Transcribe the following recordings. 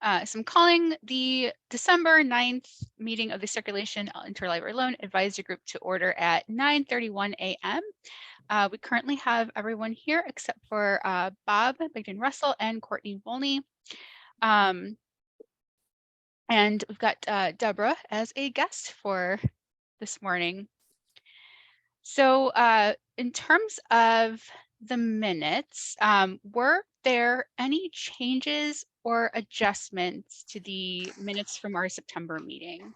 So I'm calling the December 9th meeting of the Circulation Interlibrary Loan Advisory Group to order at 9:31 a.m. We currently have everyone here except for Bob Bigden Russell and Courtney Volney. And we've got Deborah as a guest for this morning. So in terms of the minutes, were there any changes or adjustments to the minutes from our September meeting?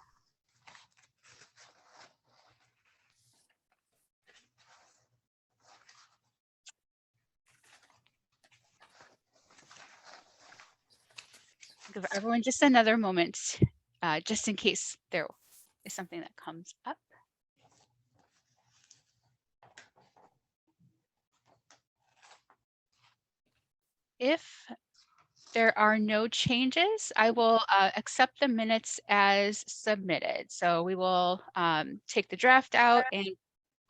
Give everyone just another moment, just in case there is something that comes up. If there are no changes, I will accept the minutes as submitted. So we will take the draft out and,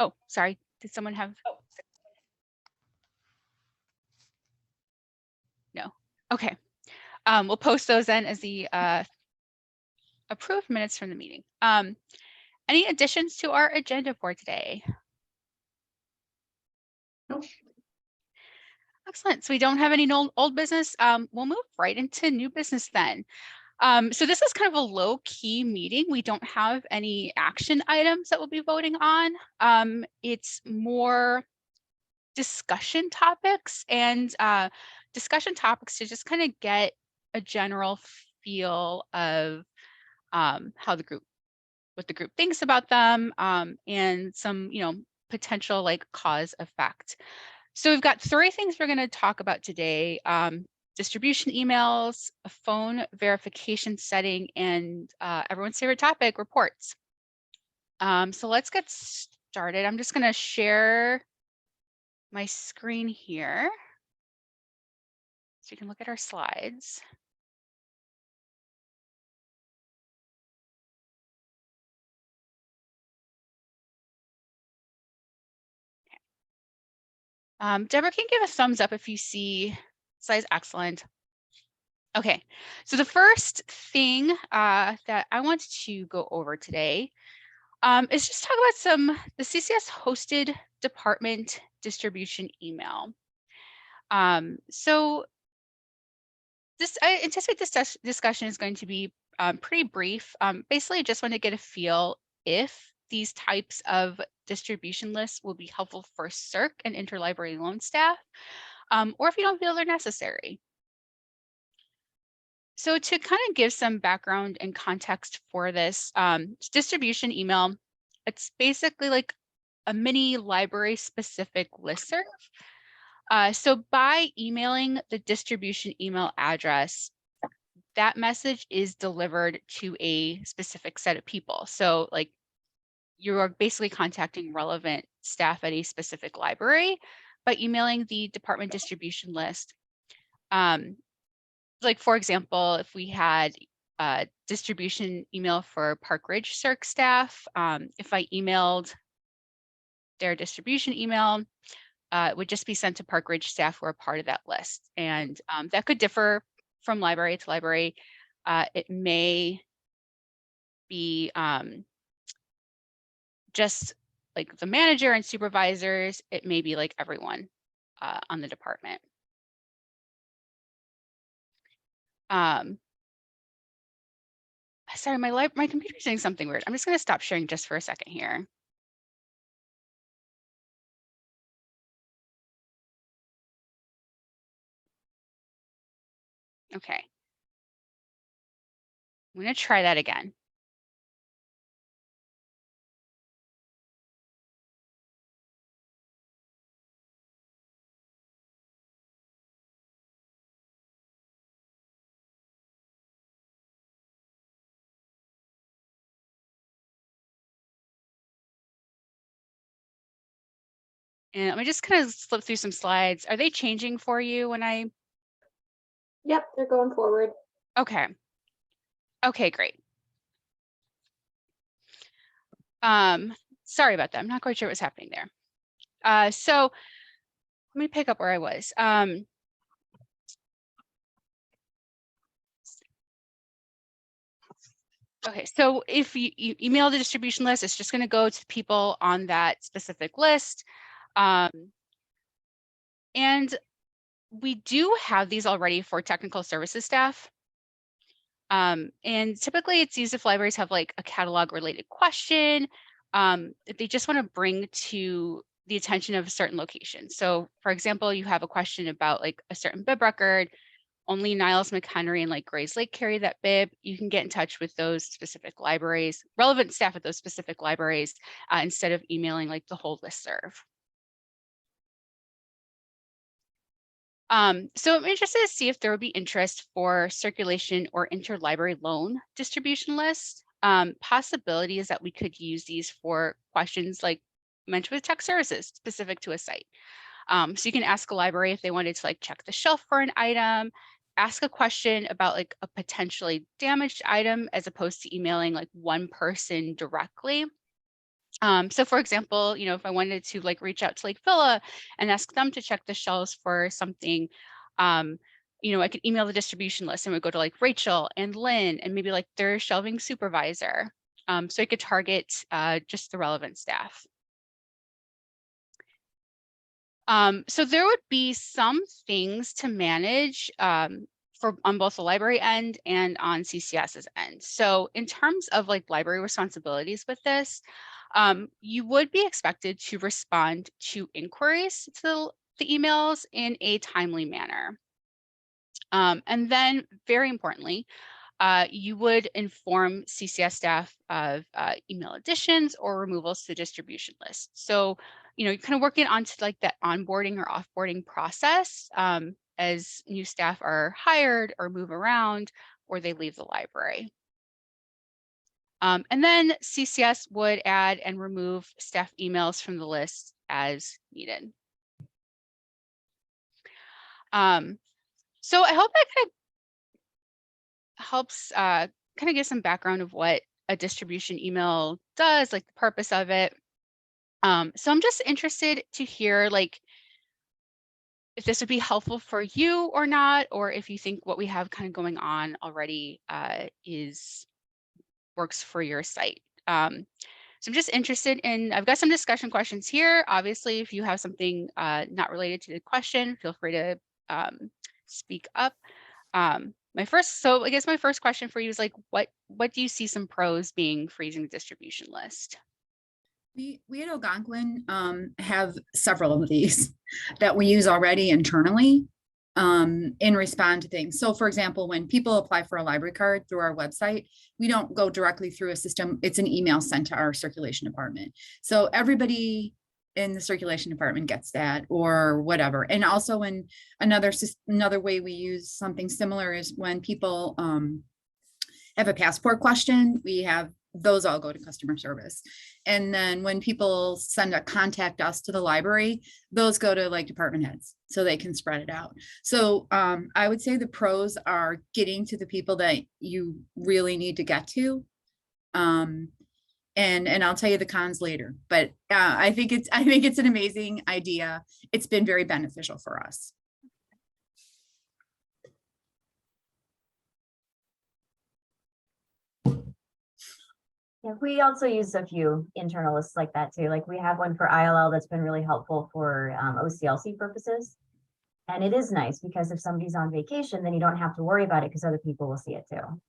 oh, sorry, did someone have? No, okay. We'll post those then as the approved minutes from the meeting. Any additions to our agenda for today? Nope. Excellent. So we don't have any old business. We'll move right into new business then. So this is kind of a low-key meeting. We don't have any action items that we'll be voting on. It's more discussion topics and discussion topics to just kind of get a general feel of how what the group thinks about them, and some, potential like cause effect. So we've got 3 things we're going to talk about today: distribution emails, a phone verification setting, and everyone's favorite topic, reports. So let's get started. I'm just going to share my screen here so you can look at our slides. Deborah, can you give a thumbs up if you see slides? Excellent. Okay, so the first thing that I want to go over today is just talk about the CCS hosted department distribution email. So I anticipate this discussion is going to be pretty brief. Basically, I just want to get a feel if these types of distribution lists will be helpful for CIRC and interlibrary loan staff, or if you don't feel they're necessary. So to kind of give some background and context for this distribution email, it's basically like a mini library specific listserv. So by emailing the distribution email address, that message is delivered to a specific set of people. So like you are basically contacting relevant staff at a specific library by emailing the department distribution list. Like for example, if we had a distribution email for Park Ridge CIRC staff, if I emailed their distribution email, it would just be sent to Park Ridge staff who are part of that list. And that could differ from library to library. It may be just like the manager and supervisors. It may be like everyone on the department. Sorry, my computer's doing something weird. I'm just going to stop sharing just for a second here. Okay. I'm going to try that again. And let me just kind of flip through some slides. Are they changing for you when I? Yep, they're going forward. Okay. Okay, great. Sorry about that. I'm not quite sure what's happening there. So let me pick up where I was. Okay, so if you email the distribution list, it's just going to go to people on that specific list. And we do have these already for technical services staff. And typically it's used if libraries have like a catalog related question that they just want to bring to the attention of a certain location. So for example, you have a question about like a certain bib record, only Niles, McHenry, and like Gray's Lake carry that bib. You can get in touch with those specific libraries, relevant staff at those specific libraries, instead of emailing like the whole listserv. So I'm interested to see if there would be interest for circulation or interlibrary loan distribution lists. Possibilities that we could use these for questions like mentioned with tech services specific to a site. So you can ask a library if they wanted to like check the shelf for an item, ask a question about like a potentially damaged item as opposed to emailing like one person directly. So for example, you know, if I wanted to like reach out to like Villa and ask them to check the shelves for something, you know, I could email the distribution list and would go to like Rachel and Lynn and maybe like their shelving supervisor. So I could target just the relevant staff. So there would be some things to manage for on both the library end and on CCS's end. So in terms of like library responsibilities with this, you would be expected to respond to inquiries to the emails in a timely manner. And then very importantly, you would inform CCS staff of email additions or removals to the distribution list. So, you know, you're kind of working on to like that onboarding or offboarding process as new staff are hired or move around or they leave the library. And then CCS would add and remove staff emails from the list as needed. So I hope that kind of helps kind of give some background of what a distribution email does, like the purpose of it. So I'm just interested to hear like if this would be helpful for you or not, or if you think what we have kind of going on already works for your site. So I'm just interested in, I've got some discussion questions here. Obviously, if you have something not related to the question, feel free to speak up. So I guess my first question for you is like, what do you see some pros being for using the distribution list? We at Algonquin have several of these that we use already internally in respond to things. So for example, when people apply for a library card through our website, we don't go directly through a system. It's an email sent to our circulation department. So everybody in the circulation department gets that or whatever. And also when another way we use something similar is when people have a passport question, we have those all go to customer service. And then when people send a contact us to the library, those go to like department heads so they can spread it out. So I would say the pros are getting to the people that you really need to get to. And I'll tell you the cons later, but I think it's an amazing idea. It's been very beneficial for us. Yeah, we also use a few internalists like that too. Like we have one for ILL that's been really helpful for OCLC purposes. And it is nice because if somebody's on vacation, then you don't have to worry about it because other people will see it too.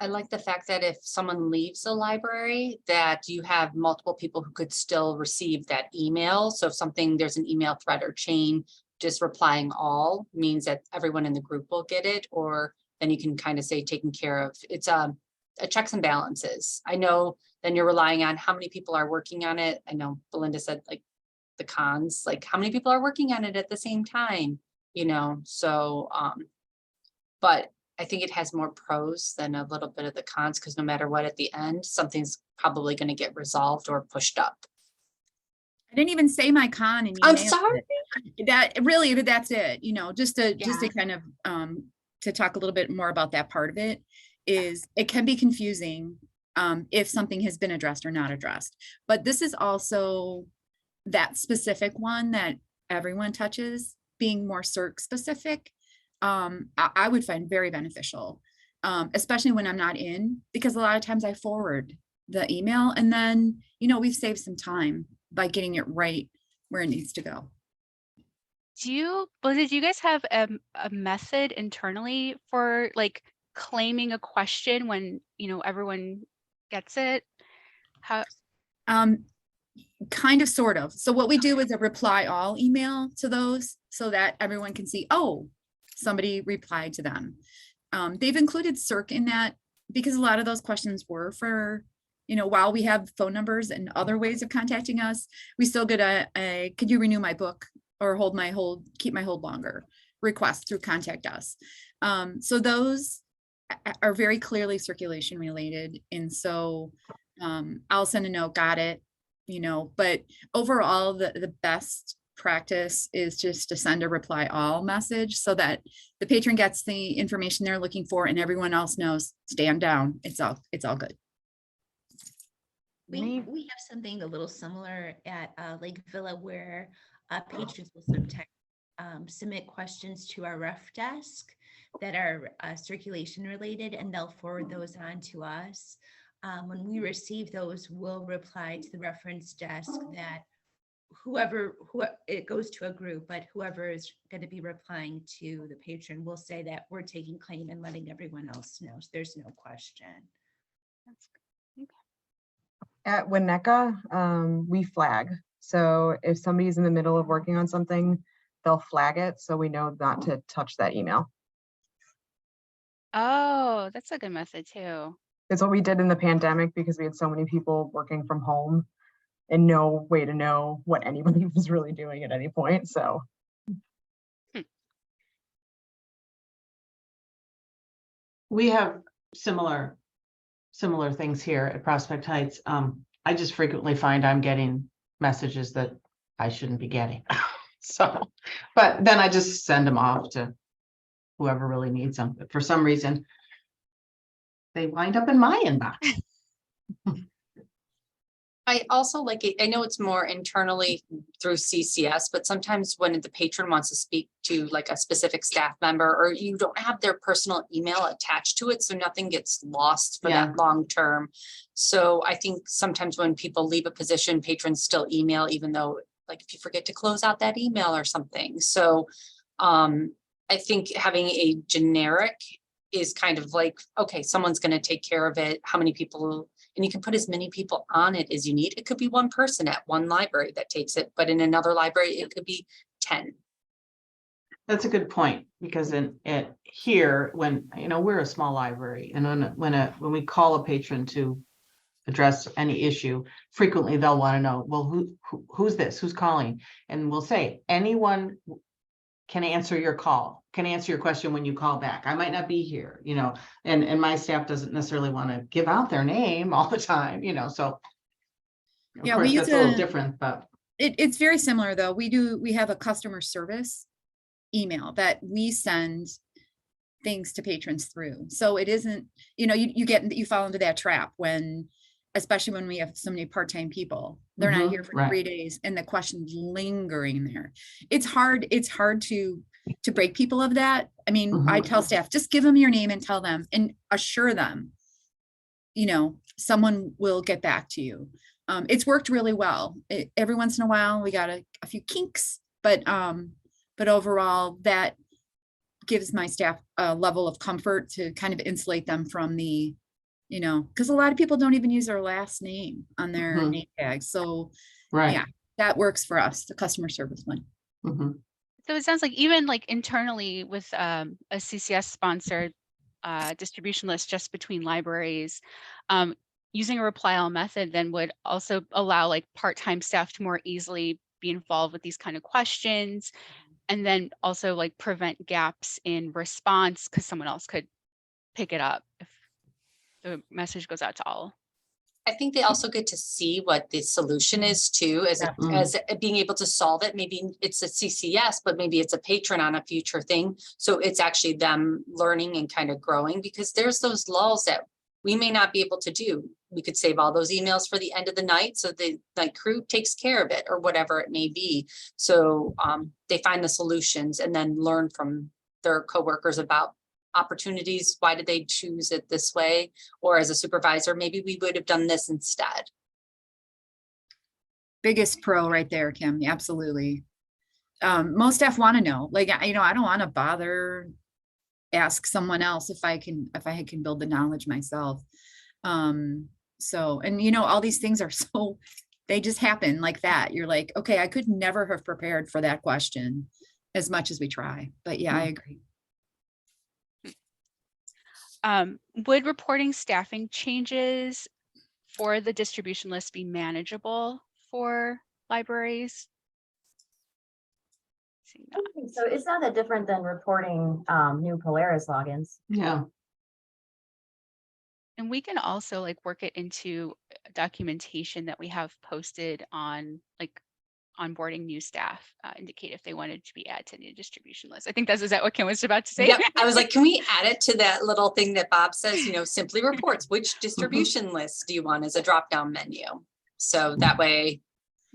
I like the fact that if someone leaves a library, that you have multiple people who could still receive that email. So if there's an email thread or chain, just replying all means that everyone in the group will get it, or then you can kind of say taken care of. It's a checks and balances. I know then you're relying on how many people are working on it. I know Belinda said like the cons, like how many people are working on it at the same time, you know, so, but I think it has more pros than a little bit of the cons, because no matter what, at the end, something's probably going to get resolved or pushed up. I didn't even say my con and I'm sorry. That really, but that's it, you know, just to kind of to talk a little bit more about that part of it is it can be confusing if something has been addressed or not addressed. But this is also that specific one that everyone touches. being more circ specific, I would find very beneficial, especially when I'm not in, because a lot of times I forward the email and then, we've saved some time by getting it right where it needs to go. Do you guys have a method internally for like claiming a question when, everyone gets it? How? Kind of, sort of. So what we do is a reply all email to those so that everyone can see, oh, somebody replied to them. They've included circ in that because a lot of those questions were for, while we have phone numbers and other ways of contacting us, we still get a could you renew my book or keep my hold longer request through contact us. So those are very clearly circulation related. And so I'll send a note, got it, but overall the best practice is just to send a reply all message so that the patron gets the information they're looking for and everyone else knows, stand down. It's all good. We have something a little similar at Lake Villa where patrons will submit questions to our ref desk that are circulation related, and they'll forward those on to us. When we receive those, we'll reply to the reference desk that whoever it goes to a group, but whoever is going to be replying to the patron will say that we're taking claim and letting everyone else know. So there's no question. That's good. At Winnetka, we flag. So if somebody's in the middle of working on something, they'll flag it so we know not to touch that email. Oh, that's a good method too. It's what we did in the pandemic because we had so many people working from home and no way to know what anybody was really doing at any point. So we have similar things here at Prospect Heights. I just frequently find I'm getting messages that I shouldn't be getting. So, but then I just send them off to whoever really needs them. But for some reason, they wind up in my inbox. I also like it. I know it's more internally through CCS, but sometimes when the patron wants to speak to like a specific staff member, or you don't have their personal email attached to it, so nothing gets lost for that long term. So I think sometimes when people leave a position, patrons still email, even though like if you forget to close out that email or something. So I think having a generic is kind of like, okay, someone's going to take care of it. How many people? And you can put as many people on it as you need. It could be one person at one library that takes it, but in another library, it could be 10. That's a good point, because here, when we're a small library, and when we call a patron to address any issue, frequently they'll want to know, well, who's this? Who's calling? And we'll say, anyone can answer your call, can answer your question when you call back. I might not be here, and my staff doesn't necessarily want to give out their name all the time, so. Of course, we use that's a little different, but. It's very similar though. We have a customer service email that we send things to patrons through. So it isn't, you fall into that trap when, especially when we have so many part-time people, they're not here for 3 days and the question's lingering there. It's hard to break people of that. I mean, I tell staff, just give them your name and tell them and assure them, someone will get back to you. It's worked really well. Every once in a while we got a few kinks, but overall that gives my staff a level of comfort to kind of insulate them from the, because a lot of people don't even use their last name on their name tags. So yeah, that works for us, the customer service one. So it sounds like even like internally with a CCS sponsored distribution list just between libraries, using a reply all method then would also allow like part-time staff to more easily be involved with these kind of questions, and then also like prevent gaps in response because someone else could pick it up if the message goes out to all. I think they also get to see what the solution is too, as being able to solve it. Maybe it's a CCS, but maybe it's a patron on a future thing. So it's actually them learning and kind of growing, because there's those lulls that we may not be able to do. We could save all those emails for the end of the night, so the night crew takes care of it, or whatever it may be. So they find the solutions and then learn from their coworkers about opportunities. Why did they choose it this way? Or as a supervisor, maybe we would have done this instead. Biggest pro right there, Kim. Absolutely. Most staff want to know, like, I don't want to bother, ask someone else if I can build the knowledge myself. So, and all these things are so, they just happen like that. You're like, okay, I could never have prepared for that question as much as we try, but yeah, I agree. Would reporting staffing changes for the distribution list be manageable for libraries? I don't think so it's not that different than reporting new Polaris logins. Yeah. And we can also like work it into documentation that we have posted on like onboarding new staff, indicate if they wanted to be added to the distribution list. I think is that what Kim was about to say? Yep. I was like, can we add it to that little thing that Bob says, simply reports, which distribution list do you want as a drop-down menu? So that way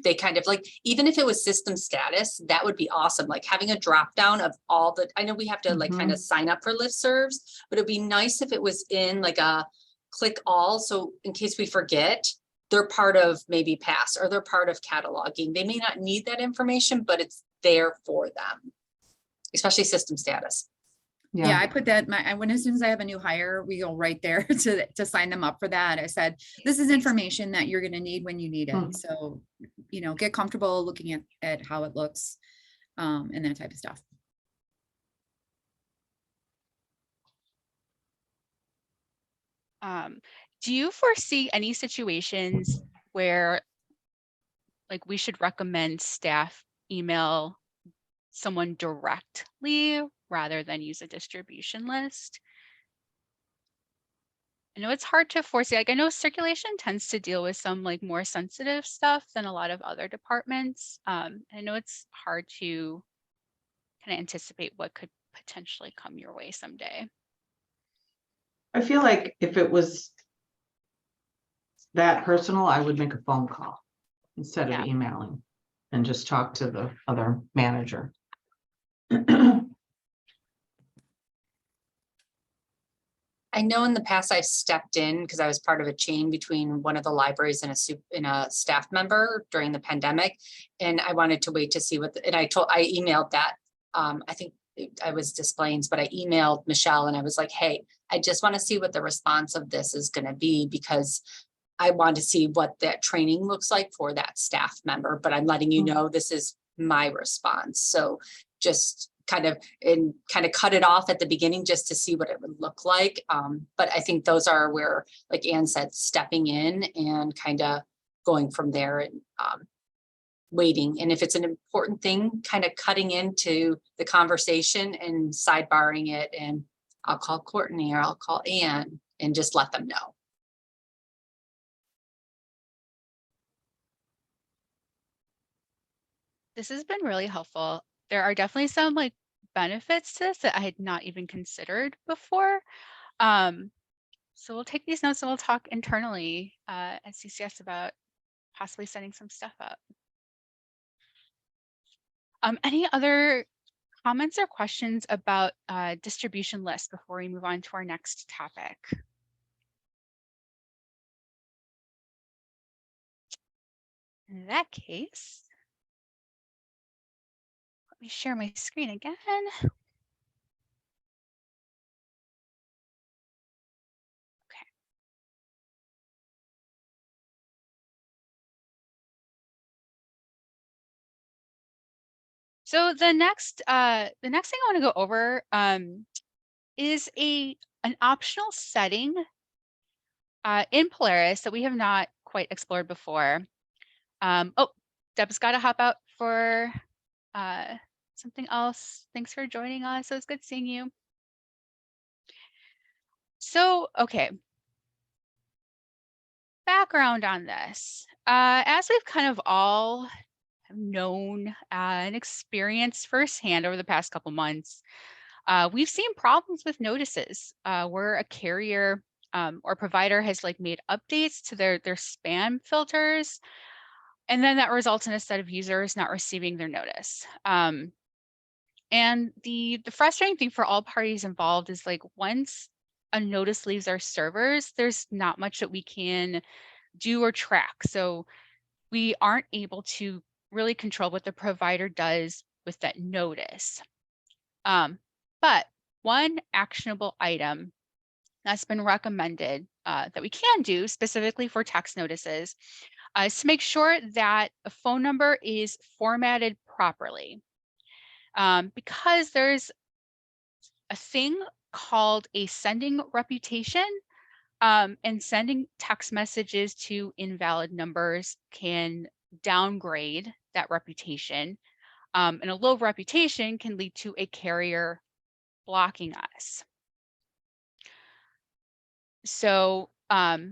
they kind of like, even if it was system status, that would be awesome. Like having a drop-down of all the, I know we have to like kind of sign up for listservs, but it'd be nice if it was in like a click all. So in case we forget, they're part of maybe pass or they're part of cataloging. They may not need that information, but it's there for them, especially system status. Yeah, I put that as soon as I have a new hire, we go right there to sign them up for that. I said, this is information that you're going to need when you need it. So, get comfortable looking at how it looks, and that type of stuff. Do you foresee any situations where like we should recommend staff email someone directly rather than use a distribution list? I know it's hard to foresee. Like I know circulation tends to deal with some like more sensitive stuff than a lot of other departments. I know it's hard to kind of anticipate what could potentially come your way someday. I feel like if it was that personal, I would make a phone call instead of emailing and just talk to the other manager. I know in the past I stepped in because I was part of a chain between one of the libraries and a staff member during the pandemic. And I wanted to wait to see and I emailed that. I think I was Displays, but I emailed Michelle and I was like, hey, I just want to see what the response of this is going to be because I want to see what that training looks like for that staff member, but I'm letting you know this is my response. So just kind of cut it off at the beginning just to see what it would look like. But I think those are where, like Anne said, stepping in and kind of going from there and waiting. And if it's an important thing, kind of cutting into the conversation and sidebarring it. And I'll call Courtney or I'll call Anne and just let them know. This has been really helpful. There are definitely some like benefits to this that I had not even considered before. So we'll take these notes and we'll talk internally at CCS about possibly setting some stuff up. Any other comments or questions about distribution lists before we move on to our next topic? In that case, let me share my screen again. Okay. So the next thing I want to go over is an optional setting in Polaris that we have not quite explored before. Oh, Deb's got to hop out for something else. Thanks for joining us. It was good seeing you. So, okay. Background on this. As we've kind of all known and experienced firsthand over the past couple months, we've seen problems with notices. We're a carrier or provider has like made updates to their spam filters, and then that results in a set of users not receiving their notice. And the frustrating thing for all parties involved is like once a notice leaves our servers, there's not much that we can do or track. So we aren't able to really control what the provider does with that notice. But one actionable item that's been recommended that we can do specifically for text notices is to make sure that a phone number is formatted properly. Because there's a thing called a sending reputation, and sending text messages to invalid numbers can downgrade that reputation. And a low reputation can lead to a carrier blocking us. So,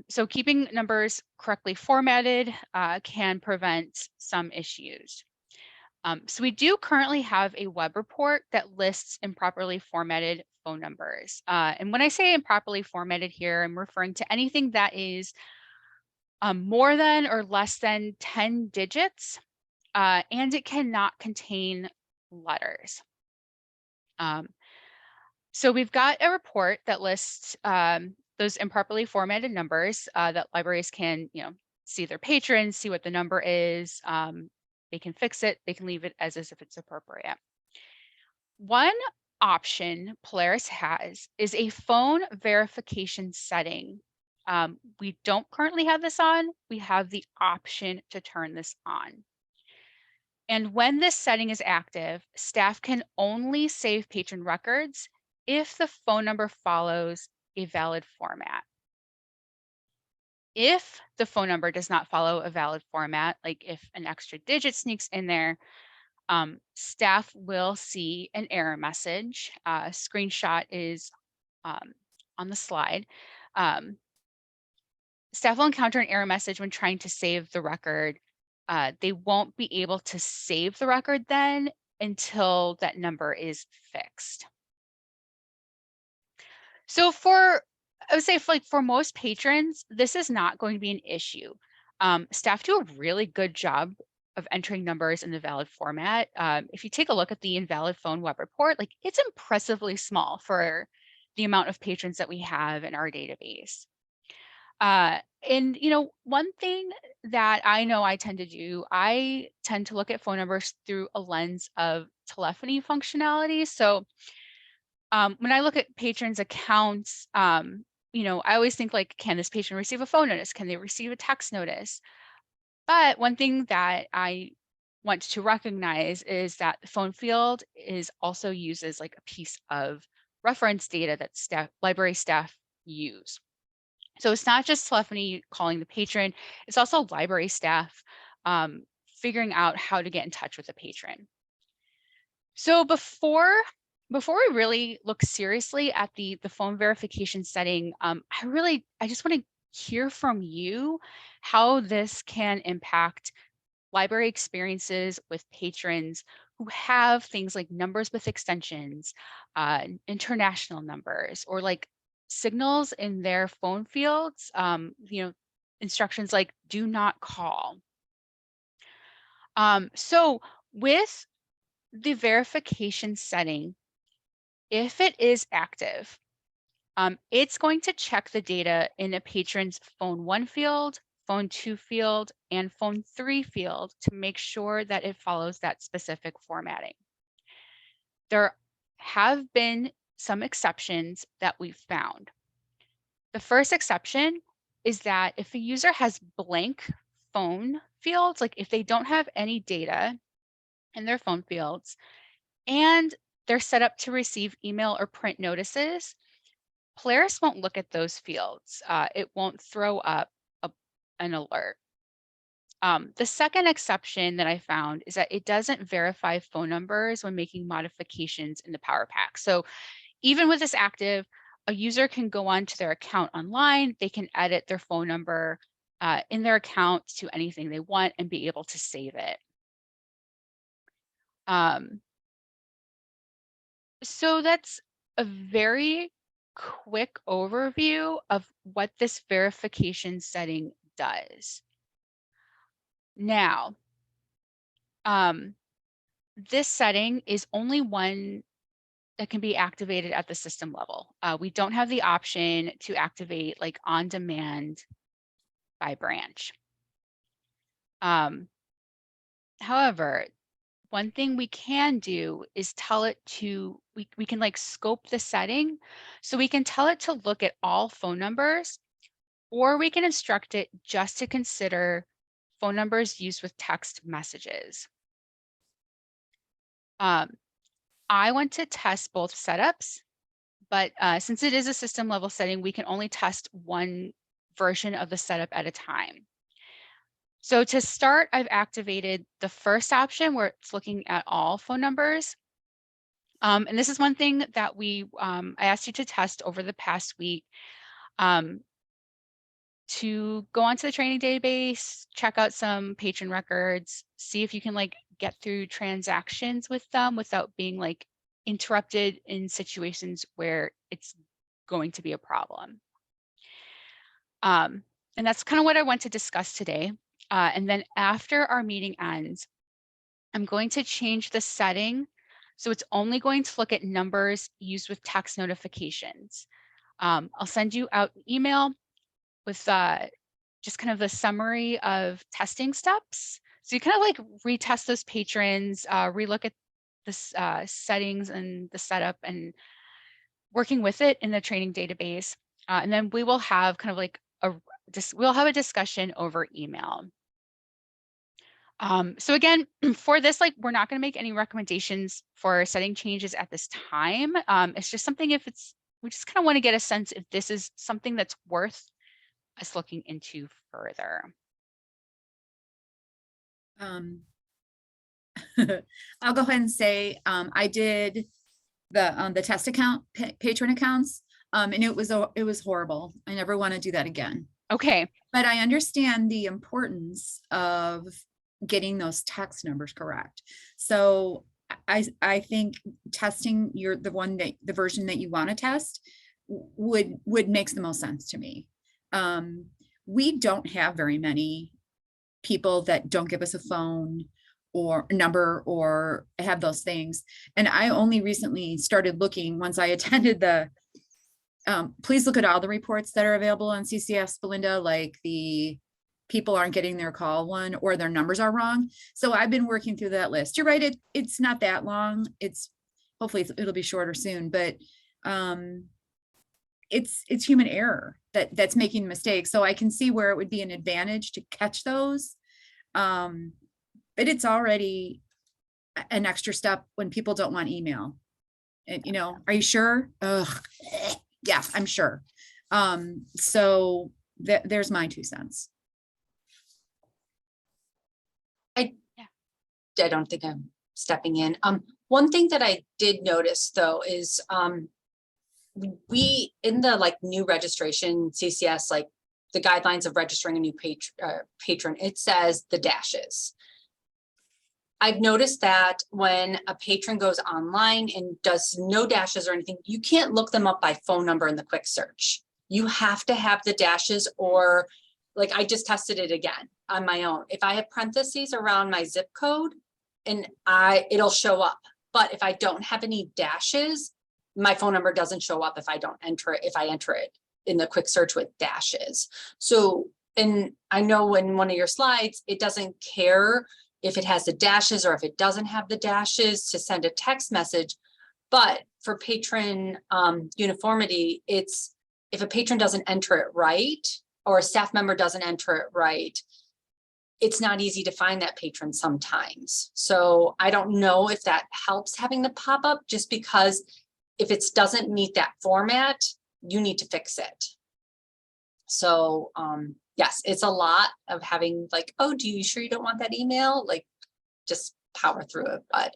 so keeping numbers correctly formatted can prevent some issues. So we do currently have a web report that lists improperly formatted phone numbers. And when I say improperly formatted here, I'm referring to anything that is more than or less than 10 digits, and it cannot contain letters. So we've got a report that lists those improperly formatted numbers that libraries can, see their patrons, see what the number is. They can fix it. They can leave it as if it's appropriate. One option Polaris has is a phone verification setting. We don't currently have this on. We have the option to turn this on. And when this setting is active, staff can only save patron records if the phone number follows a valid format. If the phone number does not follow a valid format, like if an extra digit sneaks in there, staff will see an error message. Screenshot is on the slide. Staff will encounter an error message when trying to save the record. They won't be able to save the record then until that number is fixed. So I would say for most patrons, this is not going to be an issue. Staff do a really good job of entering numbers in the valid format. If you take a look at the invalid phone web report, like it's impressively small for the amount of patrons that we have in our database. And one thing that I know I tend to do, I tend to look at phone numbers through a lens of telephony functionality. So when I look at patrons' accounts, I always think like, can this patron receive a phone notice? Can they receive a text notice? But one thing that I want to recognize is that the phone field is also used as like a piece of reference data that library staff use. So it's not just telephony calling the patron, it's also library staff figuring out how to get in touch with a patron. So before we really look seriously at the phone verification setting, I just want to hear from you how this can impact library experiences with patrons who have things like numbers with extensions, international numbers, or like signals in their phone fields, instructions like do not call. So with the verification setting, if it is active, it's going to check the data in a patron's phone 1 field, phone 2 field, and phone 3 field to make sure that it follows that specific formatting. There have been some exceptions that we've found. The first exception is that if a user has blank phone fields, like if they don't have any data in their phone fields, and they're set up to receive email or print notices, Polaris won't look at those fields. It won't throw up an alert. The second exception that I found is that it doesn't verify phone numbers when making modifications in the Power Pack. So even with this active, a user can go onto their account online, they can edit their phone number in their account to anything they want and be able to save it. So that's a very quick overview of what this verification setting does. Now, this setting is only one that can be activated at the system level. We don't have the option to activate like on demand by branch. However, one thing we can do is tell it to, we can like scope the setting. So we can tell it to look at all phone numbers, or we can instruct it just to consider phone numbers used with text messages. I want to test both setups, but since it is a system level setting, we can only test one version of the setup at a time. So to start, I've activated the first option where it's looking at all phone numbers. And this is one thing that I asked you to test over the past week, to go onto the training database, check out some patron records, see if you can like get through transactions with them without being like interrupted in situations where it's going to be a problem. And that's kind of what I want to discuss today. And then after our meeting ends, I'm going to change the setting. So it's only going to look at numbers used with text notifications. I'll send you out an email with just kind of a summary of testing steps. So you kind of like retest those patrons, relook at the settings and the setup and working with it in the training database. And then we will have kind of like we'll have a discussion over email. So again, for this, like, we're not going to make any recommendations for setting changes at this time. It's just something we just kind of want to get a sense if this is something that's worth us looking into further. I'll go ahead and say, I did the test account, patron accounts, and it was horrible. I never want to do that again. Okay. But I understand the importance of getting those text numbers correct. So I think testing the version that you want to test would makes the most sense to me. We don't have very many people that don't give us a phone or a number or have those things. And I only recently started looking once I attended the, please look at all the reports that are available on CCS, Belinda, like the people aren't getting their call one or their numbers are wrong. So I've been working through that list. You're right, it's not that long. Hopefully it'll be shorter soon, but it's human error that's making mistakes. So I can see where it would be an advantage to catch those. But it's already an extra step when people don't want email. And, are you sure? Ugh. Yeah, I'm sure. So there's my 2 cents. I don't think I'm stepping in. One thing that I did notice though is we in the like new registration CCS, like the guidelines of registering a new patron, it says the dashes. I've noticed that when a patron goes online and does no dashes or anything, you can't look them up by phone number in the quick search. You have to have the dashes, or like I just tested it again on my own. If I have parentheses around my zip code and it'll show up. But if I don't have any dashes, my phone number doesn't show up if I don't enter it, if I enter it in the quick search with dashes. So, and I know in one of your slides, it doesn't care if it has the dashes or if it doesn't have the dashes to send a text message. But for patron uniformity, it's if a patron doesn't enter it right, or a staff member doesn't enter it right, it's not easy to find that patron sometimes. So I don't know if that helps having the pop up, just because if it doesn't meet that format, you need to fix it. So yes, it's a lot of having like, oh, do you sure you don't want that email? Like just power through it. But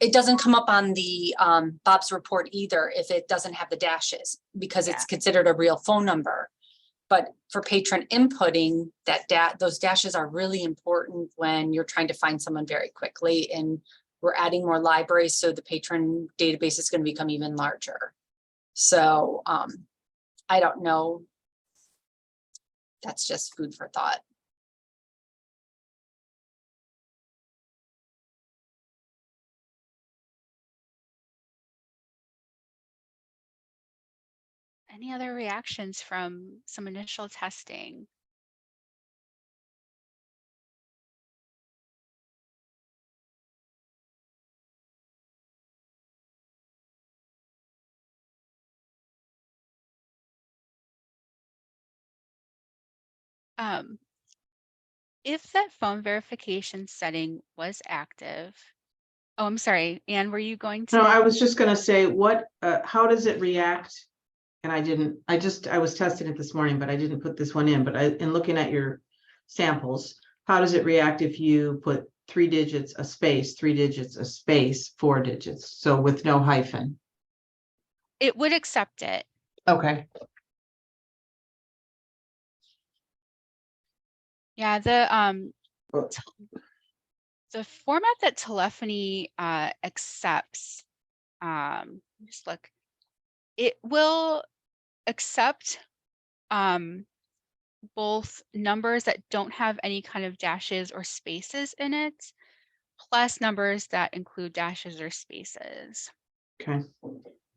it doesn't come up on the Bob's report either if it doesn't have the dashes, because it's considered a real phone number. But for patron inputting, those dashes are really important when you're trying to find someone very quickly, and we're adding more libraries, so the patron database is going to become even larger. So I don't know. That's just food for thought. Any other reactions from some initial testing? If that phone verification setting was active, oh, I'm sorry, Anne, were you going to? No, I was just gonna say, how does it react? And I was testing it this morning, but I didn't put this one in, but in looking at your samples, how does it react if you put 3 digits, a space, 3 digits, a space, 4 digits, so with no hyphen? It would accept it. Okay. Yeah, the format that telephony accepts, just look, it will accept both numbers that don't have any kind of dashes or spaces in it, plus numbers that include dashes or spaces. Okay.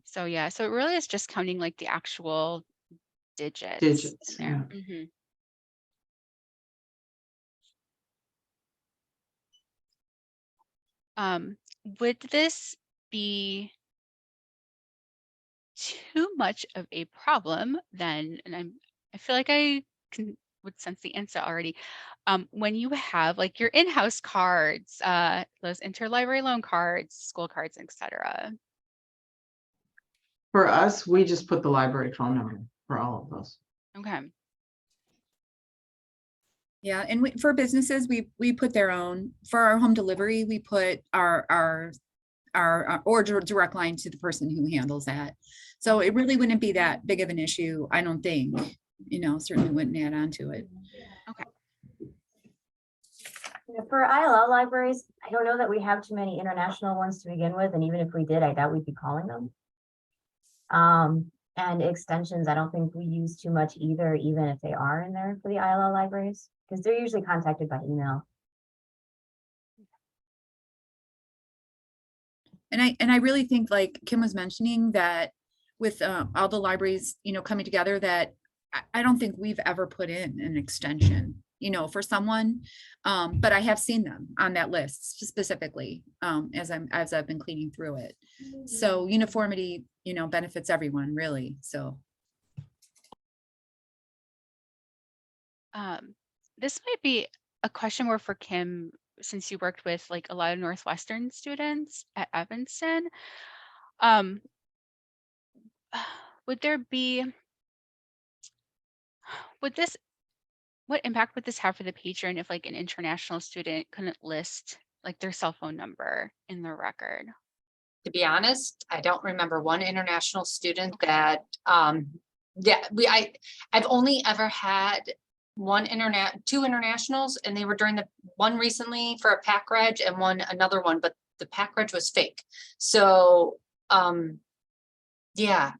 So yeah, so it really is just counting like the actual digits Digits, in there. Mhm. Would this be too much of a problem then? And I feel like I would sense the answer already. When you have like your in-house cards, those interlibrary loan cards, school cards, etc. For us, we just put the library phone number for all of those. Okay. Yeah, and for businesses, we put their own. For our home delivery, we put our or direct line to the person who handles that. So it really wouldn't be that big of an issue, I don't think. Certainly wouldn't add on to it. Okay. For ILL libraries, I don't know that we have too many international ones to begin with, and even if we did, I doubt we'd be calling them. And extensions, I don't think we use too much either, even if they are in there for the ILL libraries, because they're usually contacted by email. And I really think, like Kim was mentioning, that with all the libraries, coming together, that I don't think we've ever put in an extension, for someone. But I have seen them on that list specifically, as I've been cleaning through it. So uniformity, benefits everyone really. So. This might be a question more for Kim, since you worked with like a lot of Northwestern students at Evanston. What impact would this have for the patron if like an international student couldn't list like their cell phone number in their record? To be honest, I don't remember one international student that, I've only ever had two internationals, and they were during the one recently for a pack reg and another one, but the pack reg was fake. So, yeah,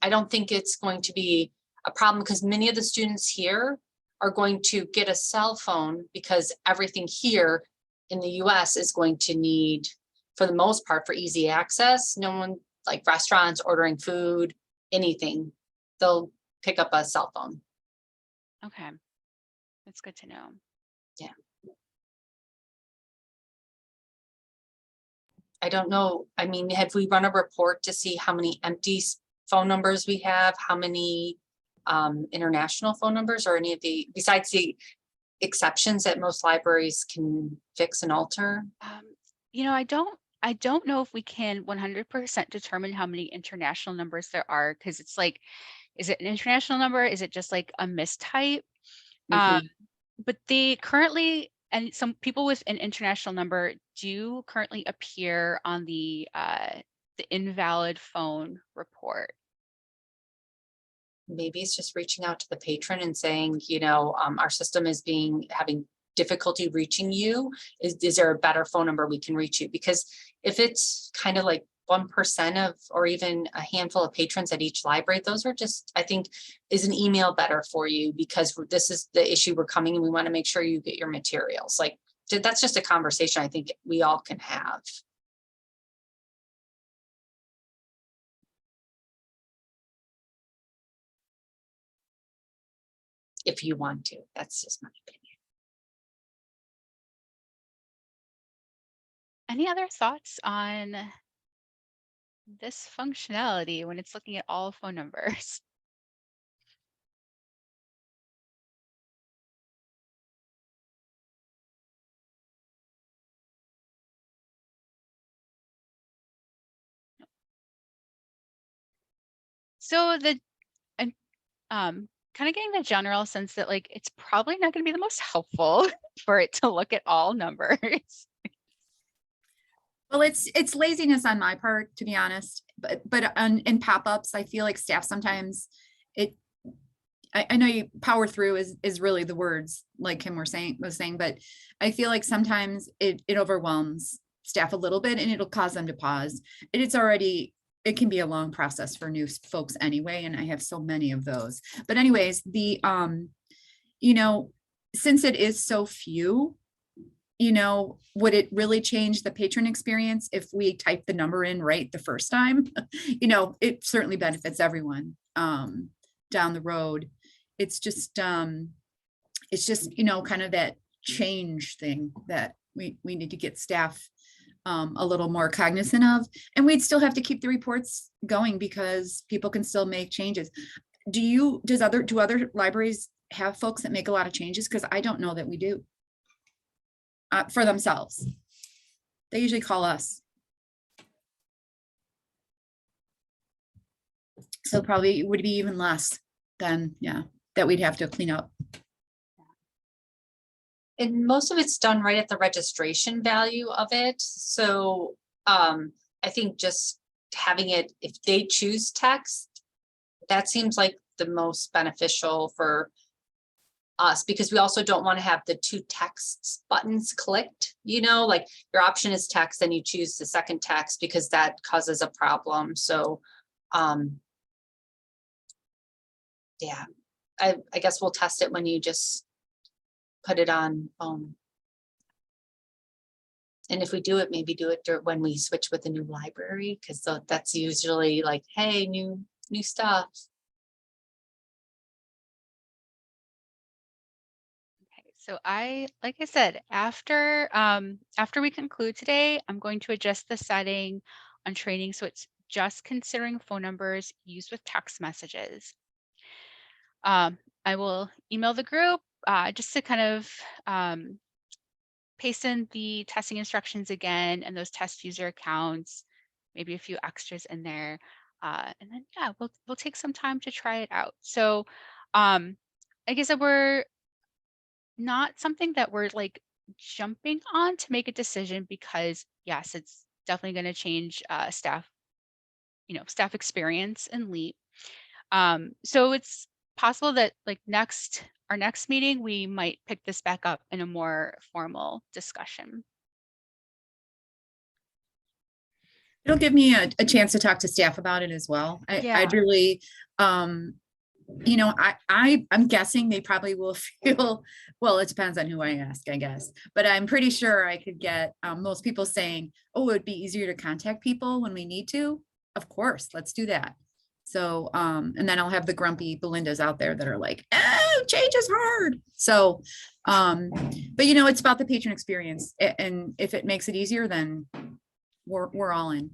I don't think it's going to be a problem, because many of the students here are going to get a cell phone, because everything here in the US is going to need, for the most part, for easy access. No one, like restaurants, ordering food, anything, they'll pick up a cell phone. Okay, that's good to know. Yeah. I don't know. I mean, have we run a report to see how many empty phone numbers we have? How many international phone numbers, or any of the, besides the exceptions that most libraries can fix and alter? I don't know if we can 100% determine how many international numbers there are, because it's like, is it an international number? Is it just like a mistype? But they currently, and some people with an international number do currently appear on the invalid phone report. Maybe it's just reaching out to the patron and saying, our system is having difficulty reaching you. Is there a better phone number we can reach you? Because if it's kind of like 1% of, or even a handful of patrons at each library, those are just, I think, is an email better for you because this is the issue we're coming and we want to make sure you get your materials. Like, that's just a conversation I think we all can have. If you want to, that's just my opinion. Any other thoughts on this functionality when it's looking at all phone numbers? So I'm kind of getting the general sense that like it's probably not going to be the most helpful for it to look at all numbers. Well, it's laziness on my part, to be honest, but in pop-ups, I feel like staff sometimes I know you power through is really the words like Kim was saying, but I feel like sometimes it overwhelms staff a little bit and it'll cause them to pause. It can be a long process for new folks anyway, and I have so many of those. But anyways, since it is so few, would it really change the patron experience if we type the number in right the first time? It certainly benefits everyone down the road. It's just kind of that change thing that we need to get staff a little more cognizant of, and we'd still have to keep the reports going because people can still make changes. Do other libraries have folks that make a lot of changes? Because I don't know that we do. For themselves. They usually call us. So probably it would be even less than, that we'd have to clean up. And most of it's done right at the registration value of it. So I think just having it, if they choose text, that seems like the most beneficial for us, because we also don't want to have the two texts buttons clicked, like your option is text and you choose the second text because that causes a problem. So yeah, I guess we'll test it when you just put it on phone. And if we do it, maybe do it when we switch with a new library, because that's usually like, hey, new stuff. So like I said, after we conclude today, I'm going to adjust the setting on training so it's just considering phone numbers used with text messages. I will email the group just to kind of paste in the testing instructions again and those test user accounts, maybe a few extras in there, and then we'll take some time to try it out. So like I said, we're not something that we're like jumping on to make a decision because yes, it's definitely going to change staff experience and LEAP. So it's possible that like our next meeting, we might pick this back up in a more formal discussion. It'll give me a chance to talk to staff about it as well. I'd really, I'm guessing they probably will feel, well, it depends on who I ask, I guess, but I'm pretty sure I could get most people saying, oh, it would be easier to contact people when we need to. Of course, let's do that. So, and then I'll have the grumpy Belindas out there that are like, oh, change is hard. So, but it's about the patron experience. And if it makes it easier, then we're all in.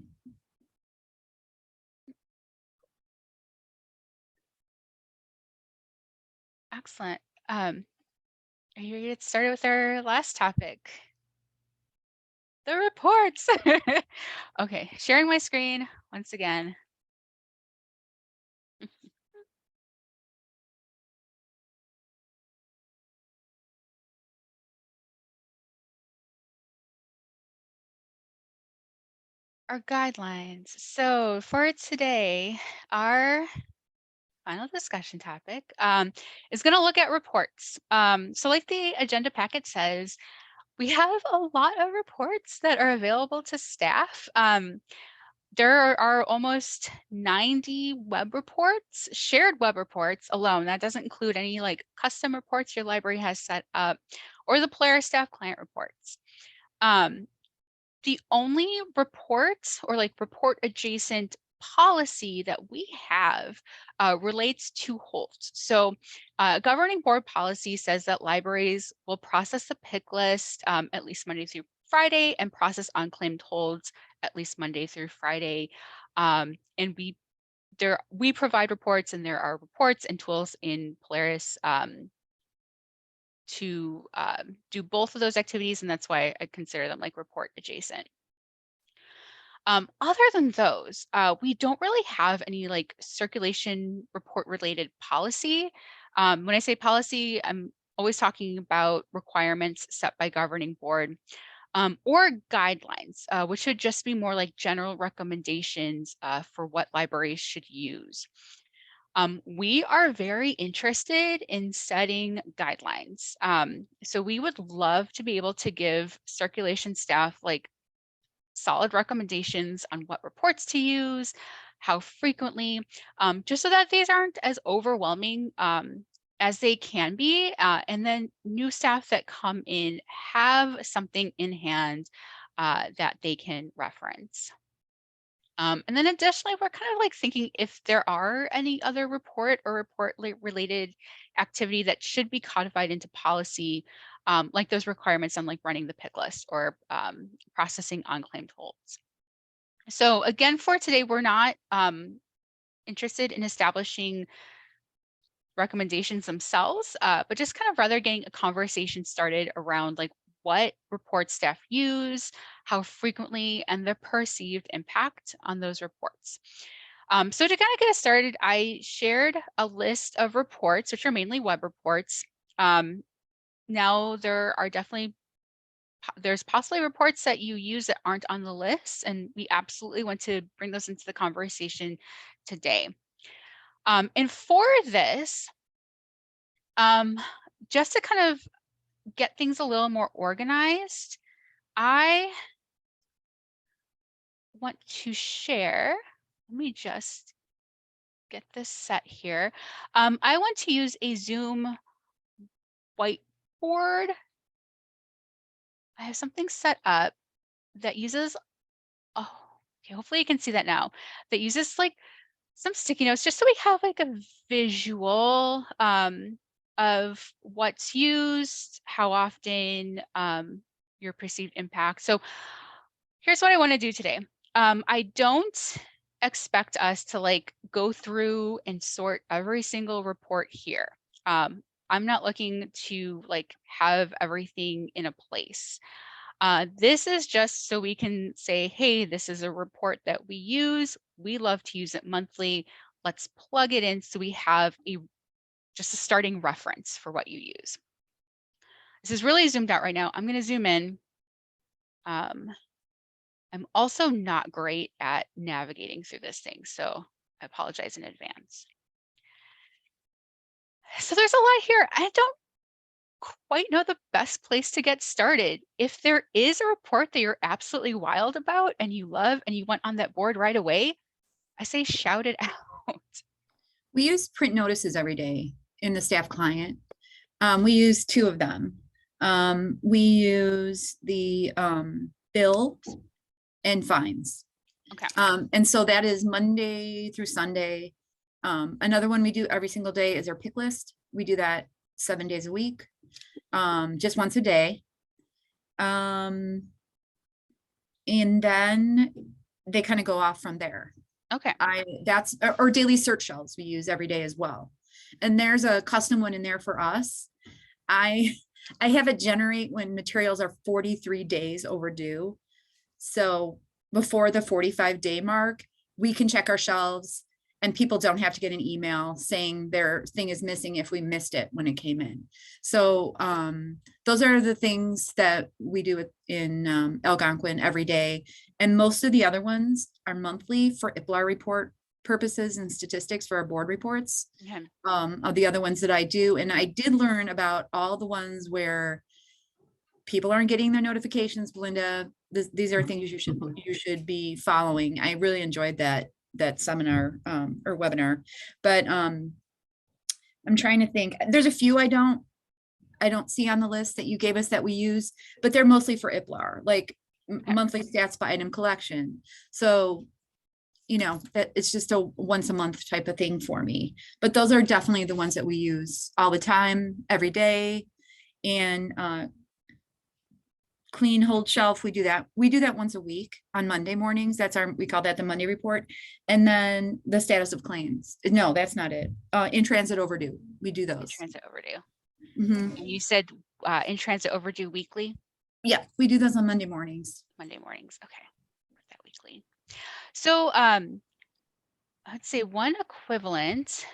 Excellent. Are you ready to get started with our last topic? The reports. Okay, sharing my screen once again. Our guidelines. So for today, our final discussion topic is going to look at reports. So like the agenda packet says, we have a lot of reports that are available to staff. there are almost 90 web reports, shared web reports alone. That doesn't include any like custom reports your library has set up or the Polaris staff client reports. The only reports or like report adjacent policy that we have relates to holds. So governing board policy says that libraries will process the pick list at least Monday through Friday and process unclaimed holds at least Monday through Friday. And we provide reports, and there are reports and tools in Polaris to do both of those activities, and that's why I consider them like report adjacent. Other than those, we don't really have any like circulation report related policy. When I say policy, I'm always talking about requirements set by governing board or guidelines, which should just be more like general recommendations for what libraries should use. We are very interested in setting guidelines. So we would love to be able to give circulation staff like solid recommendations on what reports to use, how frequently, just so that these aren't as overwhelming as they can be. And then new staff that come in have something in hand that they can reference. And then additionally, we're kind of like thinking if there are any other report or report related activity that should be codified into policy, like those requirements on like running the pick list or processing unclaimed holds. So again, for today, we're not interested in establishing recommendations themselves, but just kind of rather getting a conversation started around like what reports staff use, how frequently, and the perceived impact on those reports. So to kind of get us started, I shared a list of reports, which are mainly web reports. Now there are there's possibly reports that you use that aren't on the list, and we absolutely want to bring those into the conversation today. And for this, just to kind of get things a little more organized, I want to share, let me just get this set here. I want to use a Zoom whiteboard. I have something set up that uses, oh, okay, hopefully you can see that now, that uses like some sticky notes just so we have like a visual of what's used, how often, your perceived impact. So here's what I want to do today. I don't expect us to like go through and sort every single report here. I'm not looking to like have everything in a place. This is just so we can say, hey, this is a report that we use. We love to use it monthly. Let's plug it in so we have just a starting reference for what you use. This is really zoomed out right now. I'm going to zoom in. I'm also not great at navigating through this thing, so I apologize in advance. So there's a lot here. I don't quite know the best place to get started. If there is a report that you're absolutely wild about and you love and you want on that board right away, I say shout it out. We use print notices every day in the staff client. We use 2 of them. We use the bill and fines. Okay. And so that is Monday through Sunday. Another one we do every single day is our pick list. We do that 7 days a week, just once a day. And then they kind of go off from there. Okay. That's or daily search shelves we use every day as well. And there's a custom one in there for us. I have it generate when materials are 43 days overdue. So before the 45-day mark, we can check our shelves and people don't have to get an email saying their thing is missing if we missed it when it came in. So those are the things that we do in Algonquin every day. And most of the other ones are monthly for IPLAR report purposes and statistics for our board reports. Okay. Of the other ones that I do. And I did learn about all the ones where people aren't getting their notifications, Belinda. These are things you should be following. I really enjoyed that seminar or webinar, but I'm trying to think. There's a few I don't see on the list that you gave us that we use, but they're mostly for IPLAR, like monthly stats by item collection. So, you know, that it's just a once a month type of thing for me. But those are definitely the ones that we use all the time, every day. And clean hold shelf, we do that once a week on Monday mornings. We call that the Monday report. And then the status of claims. No, that's not it. In transit overdue, we do In those. transit overdue. Mhm. And you said in transit overdue weekly, Yeah, we do those on Monday mornings. Monday mornings. Okay, that weekly. So I'd say one equivalent.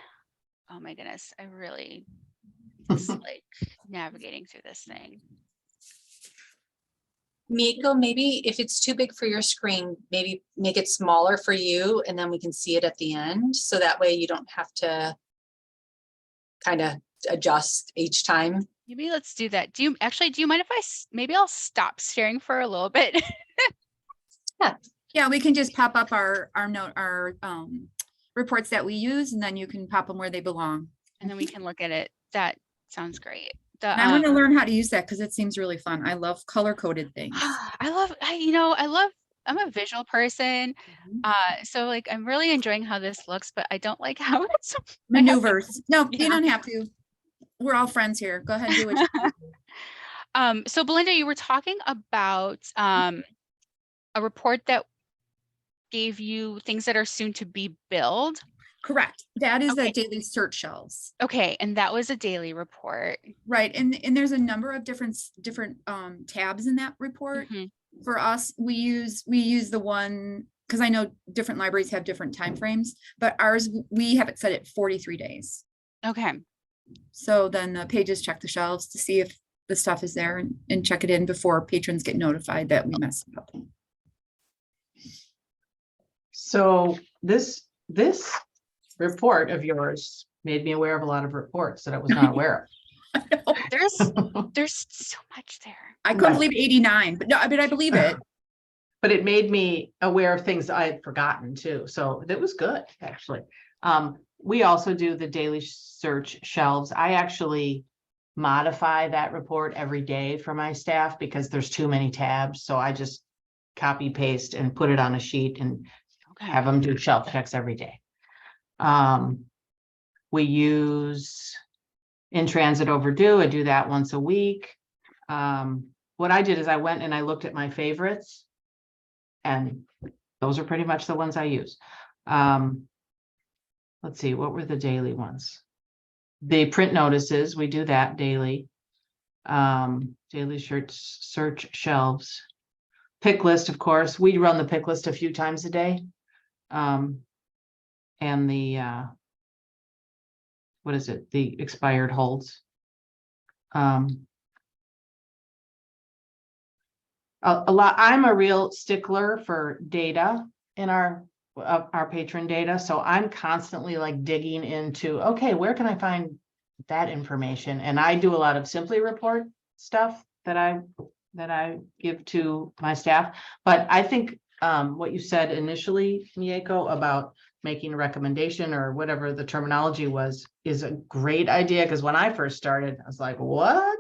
Oh my goodness, I really dislike navigating through this thing. Miko, maybe if it's too big for your screen, maybe make it smaller for you and then we can see it at the end. So that way you don't have to kind of adjust each time. Maybe let's do that. Do you mind if maybe I'll stop sharing for a little bit? Yeah, we can just pop up our reports that we use, and then you can pop them where they belong. And then we can look at it. That sounds great. And I want to learn how to use that because it seems really fun. I love color coded things. I'm a visual person. So like, I'm really enjoying how this looks, but I don't like how it's Maneuvers. No, Yeah. you don't have to. We're all friends here. Go ahead and do what you do. So Belinda, you were talking about a report that gave you things that are soon to be billed. Correct. That is Okay. the daily search shelves. Okay, and that was a daily report. Right. And there's a number of different tabs in that report. Mhm. For us, we use the one because I know different libraries have different timeframes, but ours, we have it set at 43 days. Okay. So then the pages check the shelves to see if the stuff is there and check it in before patrons get notified that we messed up. So this report of yours made me aware of a lot of reports that I was not aware There's so much there. I couldn't Right. believe 89, but no, I mean, I believe it. but it made me aware of things I had forgotten too. So that was good, actually. We also do the daily search shelves. I actually modify that report every day for my staff because there's too many tabs. So I just copy paste and put it on a sheet and have them do shelf checks every day. We use in transit overdue. I do that once a week. What I did is I went and I looked at my favorites, and those are pretty much the ones I use. Let's see, what were the daily ones? The print notices, we do that daily. Daily search shelves. Pick list, of course, we run the pick list a few times a day. And the what is it? The expired holds. A lot. I'm a real stickler for data in our patron data, so I'm constantly like digging into, okay, where can I find that information? And I do a lot of Simply report stuff that I give to my staff. But I think what you said initially, Mieko, about making a recommendation or whatever the terminology was, is a great idea. Because when I first started, I was like, what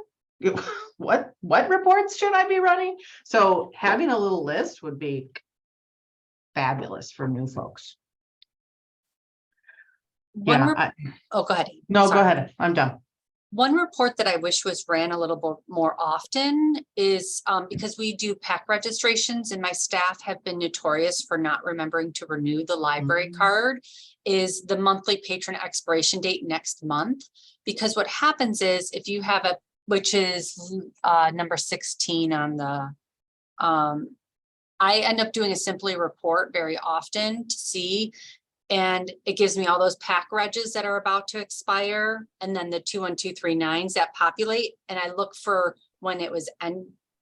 reports should I be running? So having a little list would be fabulous for new folks. Go ahead. No, Sorry. go ahead. I'm done. One report that I wish was ran a little bit more often is because we do pack registrations and my staff have been notorious for not remembering to renew the library card, is the monthly patron expiration date next month. Because what happens is if you have which is number 16 on the, I end up doing a Simply report very often to see. And it gives me all those pack regs that are about to expire. And then the 21239s that populate. And I look for when it was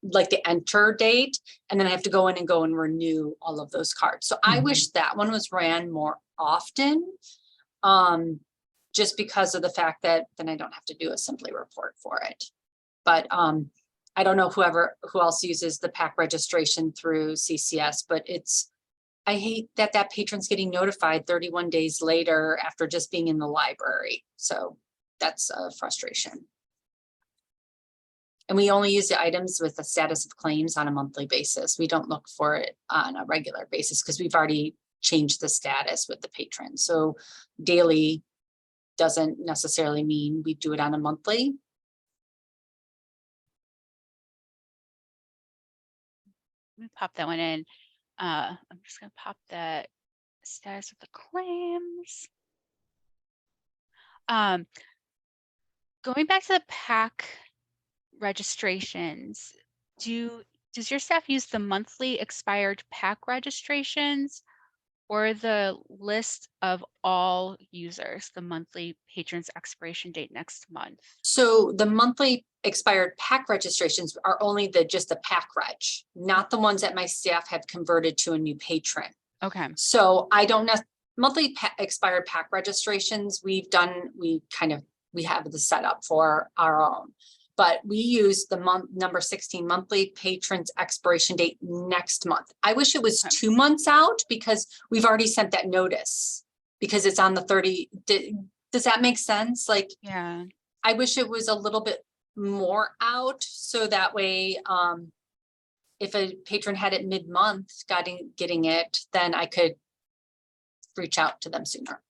like the enter date. And then I have to go in and renew all of those cards. So I wish that one was ran more often. Just because of the fact that then I don't have to do a Simply report for it. But I don't know who else uses the PAC registration through CCS, but I hate that patron's getting notified 31 days later after just being in the library. So that's a frustration. And we only use the items with the status of claims on a monthly basis. We don't look for it on a regular basis because we've already changed the status with the patron. So daily doesn't necessarily mean we do it on a monthly. Let me pop that one in. I'm just gonna pop that status of the claims. Going back to the PAC registrations, does your staff use the monthly expired PAC registrations or the list of all users, the monthly patrons expiration date next month? So the monthly expired PAC registrations are only just the PAC reg, not the ones that my staff have converted to a new patron. Okay. So I don't know, monthly expired PAC registrations, we have the setup for our own. But we use the number 16 monthly patrons expiration date next month. I wish it was 2 months out because we've already sent that notice because it's on the 30. Does that make sense? Like, Yeah. I wish it was a little bit more out so that way, if a patron had it mid-month getting it, then I could reach out to them sooner.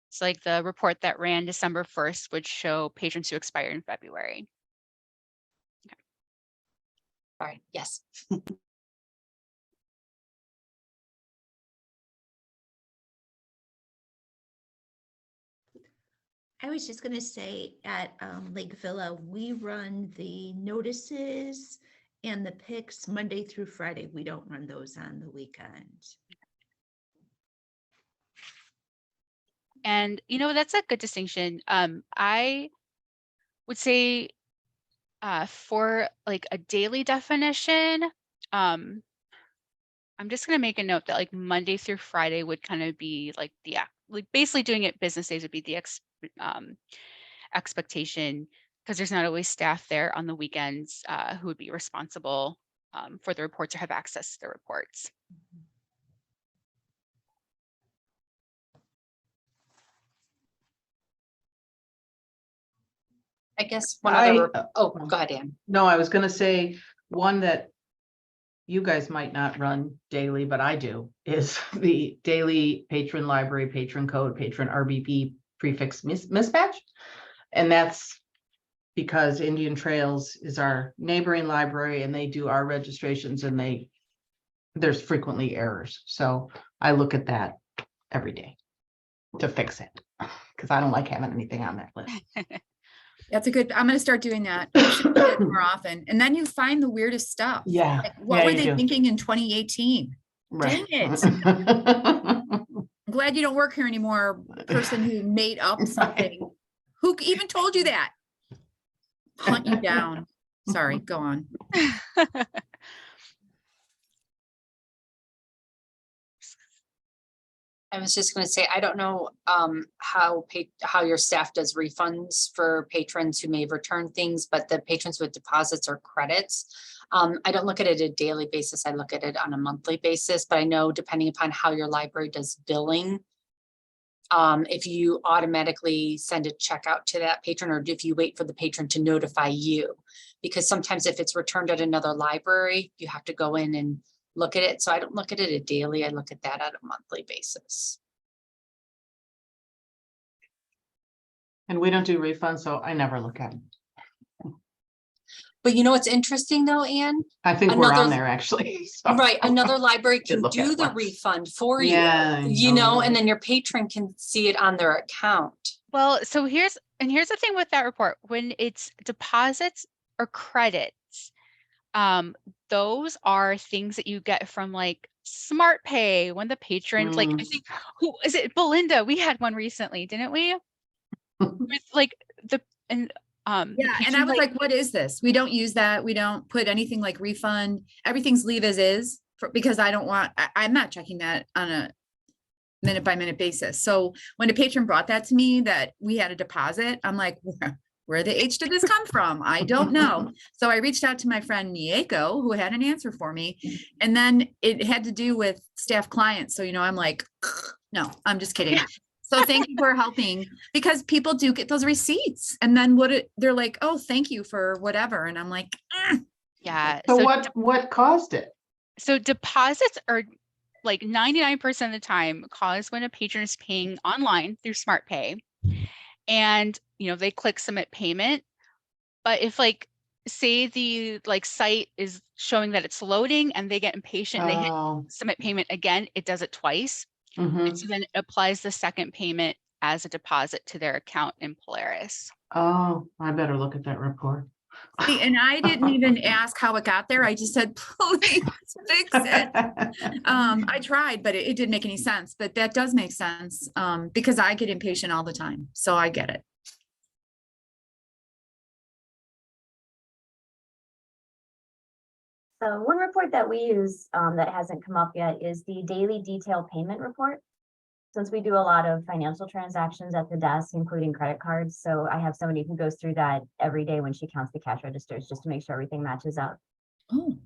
It's like the report that ran December 1st would show patrons who expired in February. All right, yes. I was just gonna say at Lake Villa, we run the notices and the picks Monday through Friday. We don't run those on the weekend. And that's a good distinction. I would say for like a daily definition, I'm just going to make a note that like Monday through Friday would kind of be like like basically doing it business days would be the expectation, because there's not always staff there on the weekends who would be responsible for the reports or have access to the reports. I guess one other, go ahead, Ann. No, I was gonna say, one that you guys might not run daily, but I do, is the daily patron library, patron code, patron RBP prefix mismatch. And that's because Indian Trails is our neighboring library and they do our registrations and there's frequently errors. So I look at that every day to fix it because I don't like having anything on that list. That's I'm going to start doing that. I should do it more often. And then you find the weirdest stuff. Yeah. Like, what were they thinking in 2018? Right. Dang it. I'm glad you don't work here anymore, person who made up something. Right. Who even told you that? Hunt you down. Sorry, go on. I was just going to say, I don't know how your staff does refunds for patrons who may have returned things, but the patrons with deposits or credits, I don't look at it a daily basis. I look at it on a monthly basis, but I know depending upon how your library does billing, if you automatically send a check out to that patron or if you wait for the patron to notify you, because sometimes if it's returned at another library, you have to go in and look at it. So I don't look at it a daily. I look at that on a monthly basis. And we don't do refunds, so I never look at them. But what's interesting though, Ann? I think we're on there actually. So. Right. Another library can look at do it the once. refund for Yeah, you, and then your patron can see it on their account. Well, so here's the thing with that report. When it's deposits or credits, those are things that you get from like Smart Pay when the patron, like I think, who is it? Belinda, we had one recently, didn't we? With like Yeah, and I was like, what is this? We don't use that. We don't put anything like refund. Everything's leave as is because I don't want, I'm not checking that on a minute by minute basis. So when a patron brought that to me, that we had a deposit, I'm like, where the H did this come from? I don't know. So I reached out to my friend Mieko, who had an answer for me. And then it had to do with staff clients. So, you know, I'm like, no, I'm just kidding. So thank you for helping, because people do get those receipts. And then they're like, oh, thank you for whatever. And I'm like, Yeah. So what caused it? So deposits are like 99% of the time caused when a patron is paying online through SmartPay, and you know they click submit payment. But if like say the like site is showing that it's loading and they get impatient and they hit Oh, submit payment again, it does it twice. mhm. And so then it applies the second payment as a deposit to their account in Polaris. Oh, I better look at that report. see, and I didn't even ask how it got there. I just said, please fix it. I tried, but it didn't make any sense, but that does make sense. Because I get impatient all the time. So I get it. So one report that we use that hasn't come up yet is the daily detail payment report. Since we do a lot of financial transactions at the desk, including credit cards, so I have somebody who goes through that every day when she counts the cash registers, just to make sure everything matches up. Oh,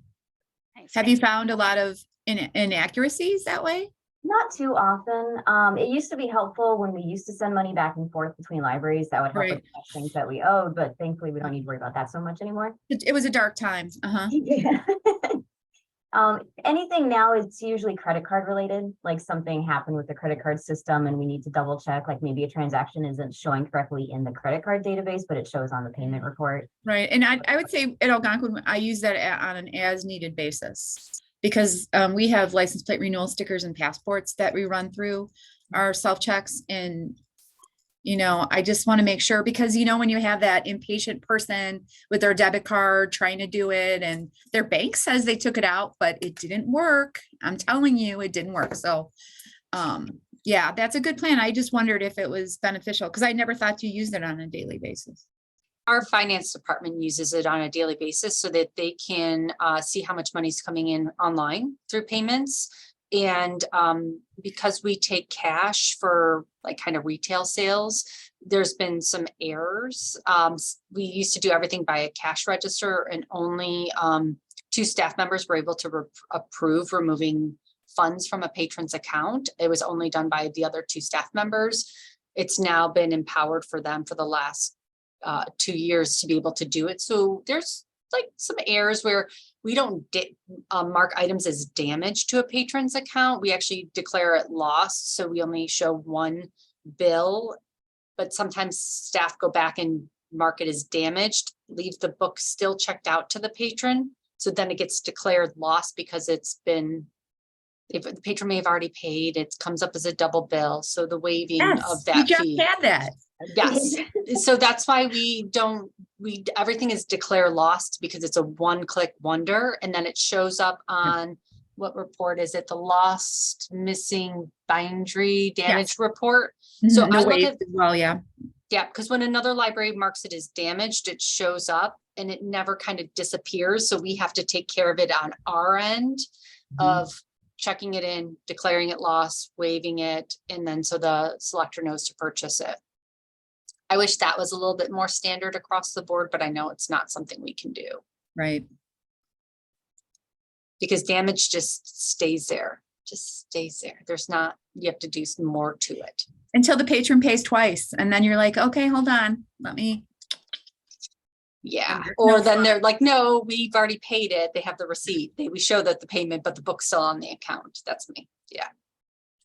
Nice. have you found a lot of inaccuracies that way? Not too often. It used to be helpful when we used to send money back and forth between libraries. That would help Right. with things that we owed, but thankfully we don't need to worry about that so much anymore. It was a dark time. Uh-huh. Yeah. Anything now is usually credit card related, like something happened with the credit card system and we need to double check, like maybe a transaction isn't showing correctly in the credit card database, but it shows on the payment report. Right. And I would say at Algonquin, I use that on an as needed basis, because we have license plate renewal stickers and passports that we run through our self-checks. And, you know, I just want to make sure, because, you know, when you have that impatient person with their debit card trying to do it and their bank says they took it out, but it didn't work. I'm telling you, it didn't work. So, yeah, that's a good plan. I just wondered if it was beneficial, because I never thought you used it on a daily basis. Our finance department uses it on a daily basis so that they can see how much money is coming in online through payments. And because we take cash for like kind of retail sales, there's been some errors. We used to do everything by a cash register, and only 2 staff members were able to approve removing funds from a patron's account. It was only done by the other 2 staff members. It's now been empowered for them for the last 2 years to be able to do it. So there's like some errors where we don't mark items as damage to a patron's account. We actually declare it lost. So we only show 1 bill, but sometimes staff go back and mark it as damaged, leave the book still checked out to the patron. So then it gets declared lost because it's been, if the patron may have already paid, it comes up as a double bill. So the waiving of that We just fee. had that. Yes, so that's why everything is declared lost, because it's a one-click wonder, and then it shows up on, what report is it? The lost missing bindery damage report. So No I look waive at, as well, yeah. yeah, because when another library marks it as damaged, it shows up and it never kind of disappears. So we have to take care of it on our end of checking it in, declaring it lost, waiving it, and then so the selector knows to purchase it. I wish that was a little bit more standard across the board, but I know it's not something we can do, Right. because damage just stays there, There's not, you have to do some more to it. Until the patron pays twice, and then you're like, okay, hold on, let me. Yeah, And there's or no then fun. they're like, no, we've already paid it. They have the receipt. We show that the payment, but the book's still on the account. That's me. Yeah.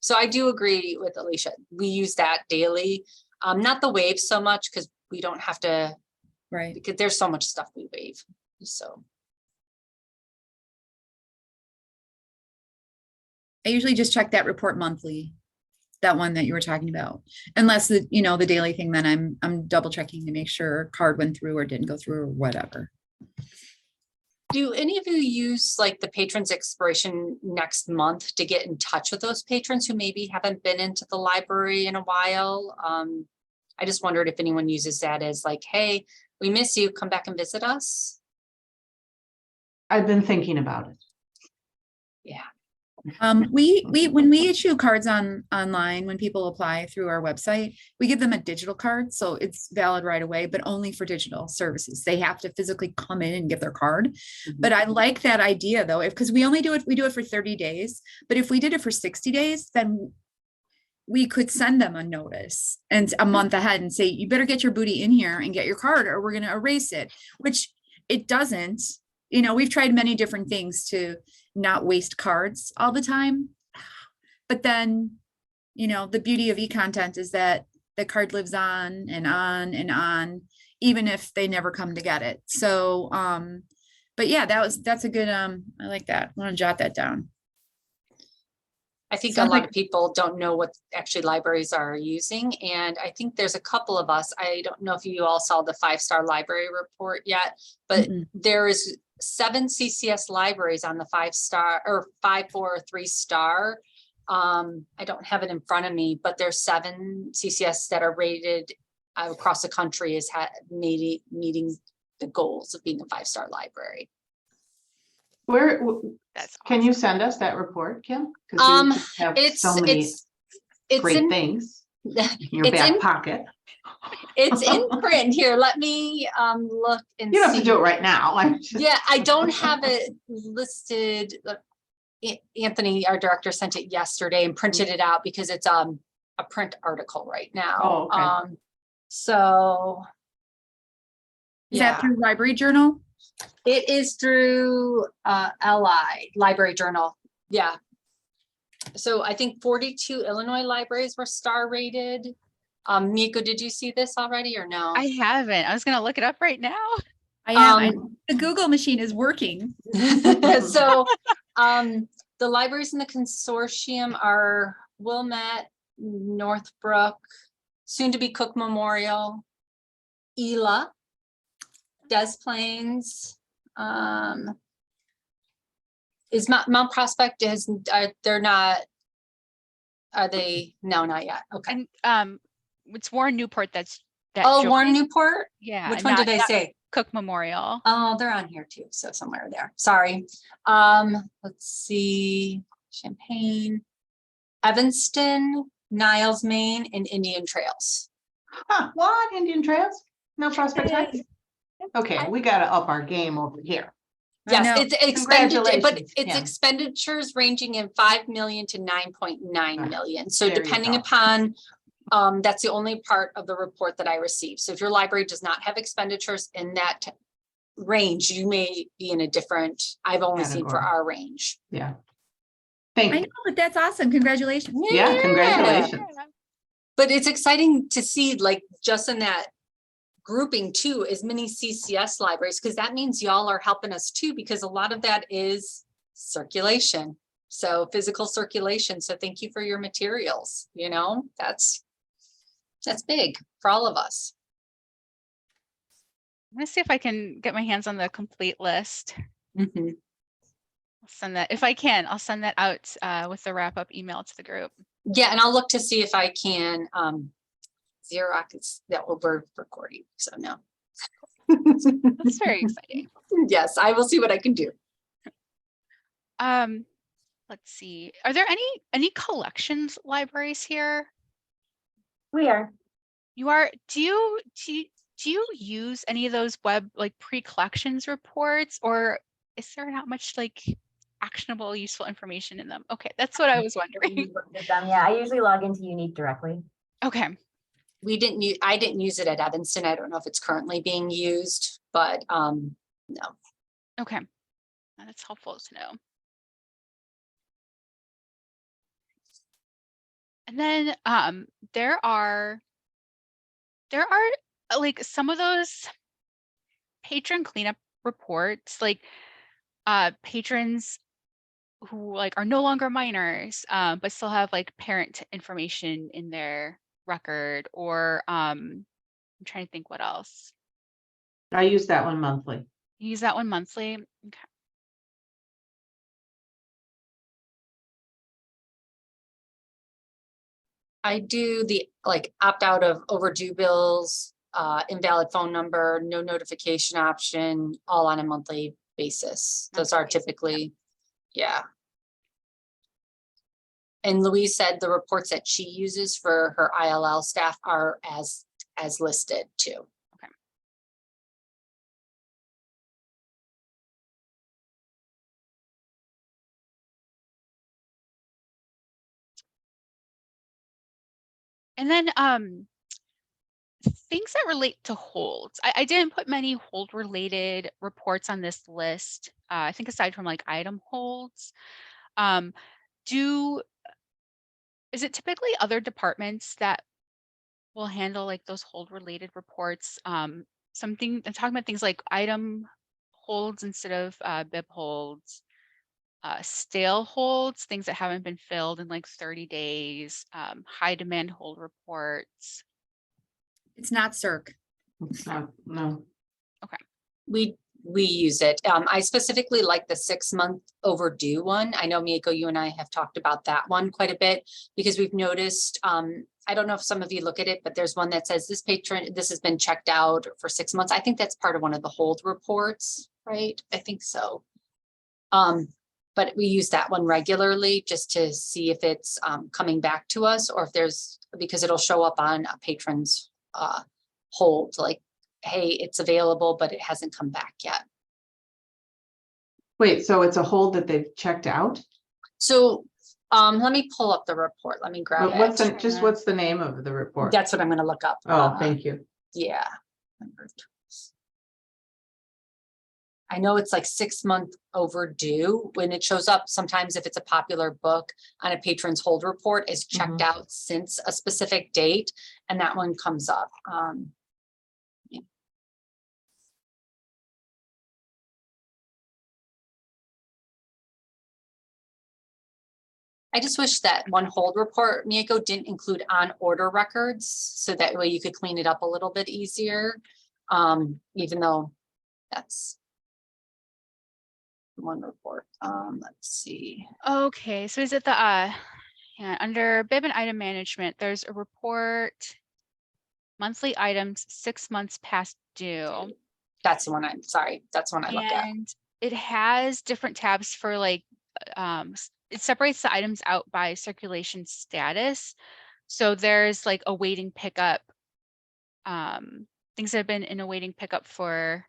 So I do agree with Alicia. We use that daily. Not the waive so much, because we don't have to, Right. because there's so much stuff we waive. So I usually just check that report monthly, that one that you were talking about. Unless the, you know, the daily thing, then I'm double checking to make sure card went through or didn't go through or whatever. do any of you use like the patrons expiration next month to get in touch with those patrons who maybe haven't been into the library in a while? I just wondered if anyone uses that as like, hey, we miss you, come back and visit us. I've been thinking about it. Yeah. When we issue cards online, when people apply through our website, we give them a digital card, so it's valid right away, but only for digital services. They have to physically come in and get their card. But I like that idea though, because we do it for 30 days, but if we did it for 60 days, then we could send them a notice and a month ahead and say, you better get your booty in here and get your card or we're going to erase it, which it doesn't. You know, we've tried many different things to not waste cards all the time. But then, you know, the beauty of e-content is that the card lives on and on and on, even if they never come to get it. So, but yeah, that's a good, I like that. I want to jot that down. I think a Sounds lot like- of people don't know what actually libraries are using. And I think there's a couple of us, I don't know if you all saw the 5-star library report yet, but Mm-mm. there is 7 CCS libraries on the 5-star or 5, 4, or 3-star. I don't have it in front of me, but there's 7 CCS that are rated across the country as meeting the goals of being a 5-star library. Where, That's can you send us that report, Kim? 'Cause you just have It's so many great in things in your it's back in- pocket. it's in print here. Let me look and You don't have see. to do it right now. I'm just. Yeah, I don't have it listed. Anthony, our director, sent it yesterday and printed it out because it's a print article right now. Oh, okay. So Is yeah, that through Library Journal? it is through LI Library Journal. Yeah. So I think 42 Illinois libraries were star rated. Miko, did you see this already or no? I haven't. I was gonna look it up right now. The Google machine is working. So the libraries in the consortium are Wilmette, Northbrook, soon to be Cook Memorial, Ela, Des Plaines, is Mount Prospect is they're not, are they? No, not yet. Okay. And it's Warren Newport that Oh, Warren joined. Newport? Yeah. Which one did they say? Cook Memorial. Oh, they're on here too. So somewhere there. Sorry. Let's see. Champaign, Evanston, Niles, Maine, and Indian Trails. Huh, what, Indian Trails? No Prospect Heights? Okay, we gotta up our game over here. I know. Yes, it's expenditure, but Congratulations, it's Kim. expenditures ranging in 5 million to 9.9 million. So there you depending go. upon, that's the only part of the report that I received. So if your library does not have expenditures in that range, you may be in a different, I've only seen for Category. our range. Yeah. Thank I you. know, but that's awesome. Congratulations. Yeah, congratulations. But it's exciting to see, like, just in that grouping too, as many CCS libraries, because that means y'all are helping us too, because a lot of that is circulation. So physical circulation. So thank you for your materials. You know, that's big for all of us. I'm gonna see if I can get my hands on the complete list. Mhm. I'll send that if I can. I'll send that out with the wrap up email to the group. Yeah, and I'll look to see if I can Xerox that will be recording. So no. That's very exciting. Yes, I will see what I can do. Let's see. Are there any collections libraries here? We are. You are. Do you use any of those web like pre-collections reports, or is there not much like actionable, useful information in them? Okay, that's what I was wondering. With them, yeah, I usually log into Unique directly. Okay. I didn't use it at Evanston. I don't know if it's currently being used, but no. Okay. That's helpful to know. And then there are like some of those patron cleanup reports, like patrons who like are no longer minors, but still have like parent information in their record, or I'm trying to think what else. I use that one monthly. You use that one monthly. Okay. I do the like opt out of overdue bills, invalid phone number, no notification option, all on a monthly basis. Those are typically, yeah. And Louise said the reports that she uses for her ILL staff are as listed too. And then things that relate to holds. I didn't put many hold related reports on this list. I think aside from like item holds, is it typically other departments that will handle like those hold related reports? I'm talking about things like item holds instead of bib holds, stale holds, things that haven't been filled in like 30 days, high demand hold reports. It's not circ. It's not, no. We use it. I specifically like the 6-month overdue one. I know Miyako, you and I have talked about that one quite a bit because we've noticed, I don't know if some of you look at it, but there's one that says this has been checked out for 6 months. I think that's part of one of the hold reports, right? I think so. But we use that one regularly just to see if it's coming back to us or if because it'll show up on a patron's hold, like, hey, it's available, but it hasn't come back yet. Wait, so it's a hold that they've checked out? So let me pull up the report. Let me grab But what's it. what's the name of the report? That's what I'm going to look up. Oh, thank you. Yeah. I know it's like 6-month overdue when it shows up. Sometimes if it's a popular book on a patron's hold report is checked out since a specific date, and that one comes up. Yeah. I just wish that one hold report, Miyako, didn't include on order records, so that way you could clean it up a little bit easier. Even though that's one report. Let's see. Okay, so is it the yeah, under bib and item management, there's a report, monthly items 6 months past due. That's the one that's one I look at. And it has different tabs for like it separates the items out by circulation status. So there's like awaiting pickup, things that have been in awaiting pickup for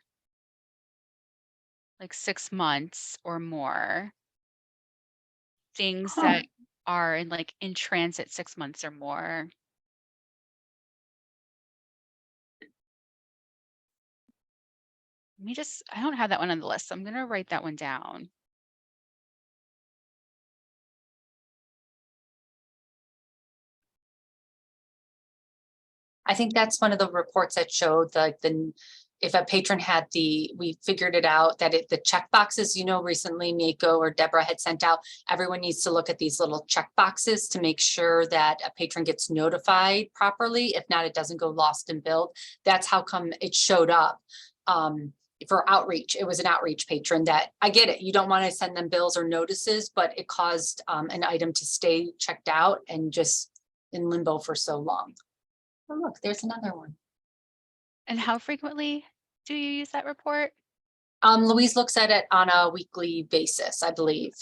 like 6 months or more. Things that are in transit 6 months or more. I don't have that one on the list, so I'm gonna write that one down. I think that's one of the reports that showed if a patron had we figured it out that the check boxes, recently Miyako or Deborah had sent out, everyone needs to look at these little check boxes to make sure that a patron gets notified properly. If not, it doesn't go lost and billed. That's how come it showed up. For outreach, it was an outreach patron that I get it. You don't want to send them bills or notices, but it caused an item to stay checked out and just in limbo for so long. Oh, look, there's another one. And how frequently do you use that report? Louise looks at it on a weekly basis, I believe.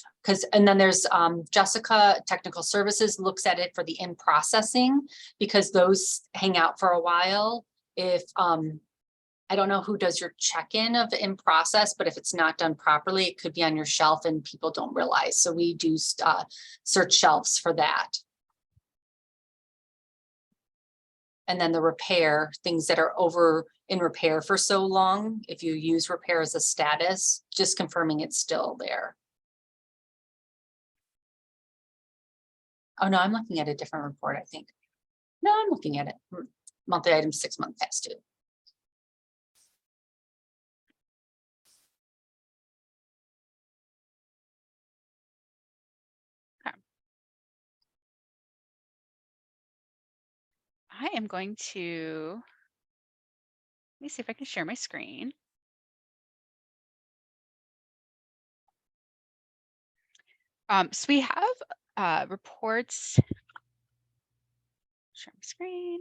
And then there's Jessica, Technical Services, looks at it for the in processing because those hang out for a while. If I don't know who does your check-in of in process, but if it's not done properly, it could be on your shelf and people don't realize. So we do search shelves for that. And then the repair, things that are over in repair for so long, if you use repair as a status, just confirming it's still there. Oh no, I'm looking at a different report, I think. No, I'm looking at it. Monthly items 6 months past due. I am going to, let me see if I can share my screen. So we have reports, share my screen.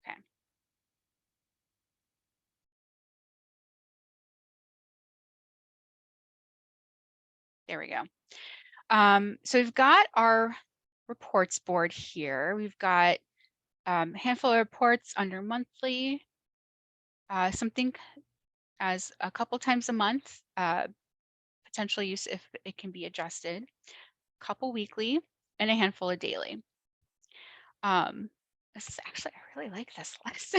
Okay. There we go. So we've got our reports board here. We've got a handful of reports under monthly, something as a couple times a month, potential use if it can be adjusted, couple weekly, and a handful of daily. This is actually, I really like this list.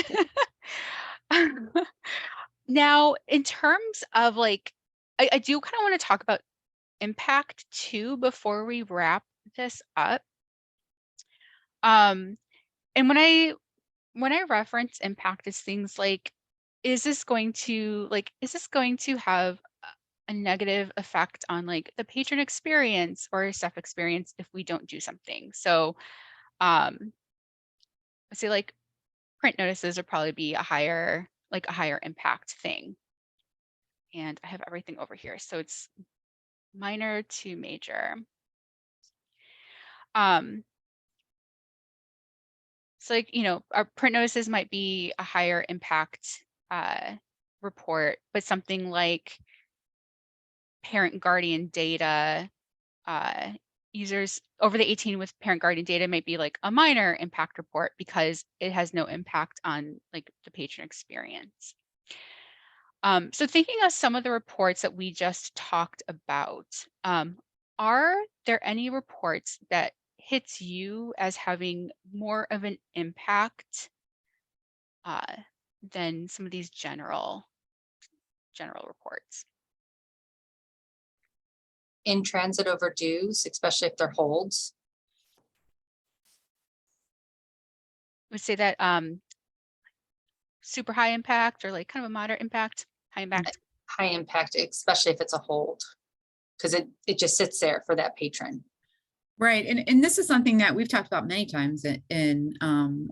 Now, in terms of like, I do kind of want to talk about impact too before we wrap this up. And when I reference impact, it's things like, is this going to have a negative effect on like the patron experience or staff experience if we don't do something? So let's say like print notices would probably be a higher impact thing. And I have everything over here. So it's minor to major. So like, our print notices might be a higher impact report, but something like parent guardian data, users over the 18 with parent guardian data might be like a minor impact report because it has no impact on like the patron experience. So thinking of some of the reports that we just talked about, are there any reports that hits you as having more of an impact than some of these general reports? In transit overdues, especially if they're holds. I would say that super high impact or like kind of a moderate impact, high impact. High impact, especially if it's a hold, because it just sits there for that patron. Right. And this is something that we've talked about many times in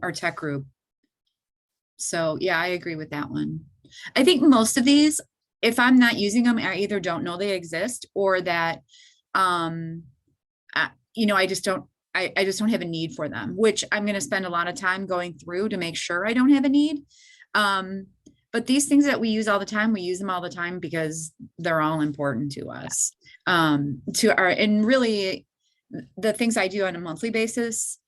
our tech group. So yeah, I agree with that one. I think most of these, if I'm not using them, I either don't know they exist or that, I just don't have a need for them, which I'm going to spend a lot of time going through to make sure I don't have a need. But these things that we use all the time, we use them all the time because they're all important to us. And really the things I do on a monthly basis,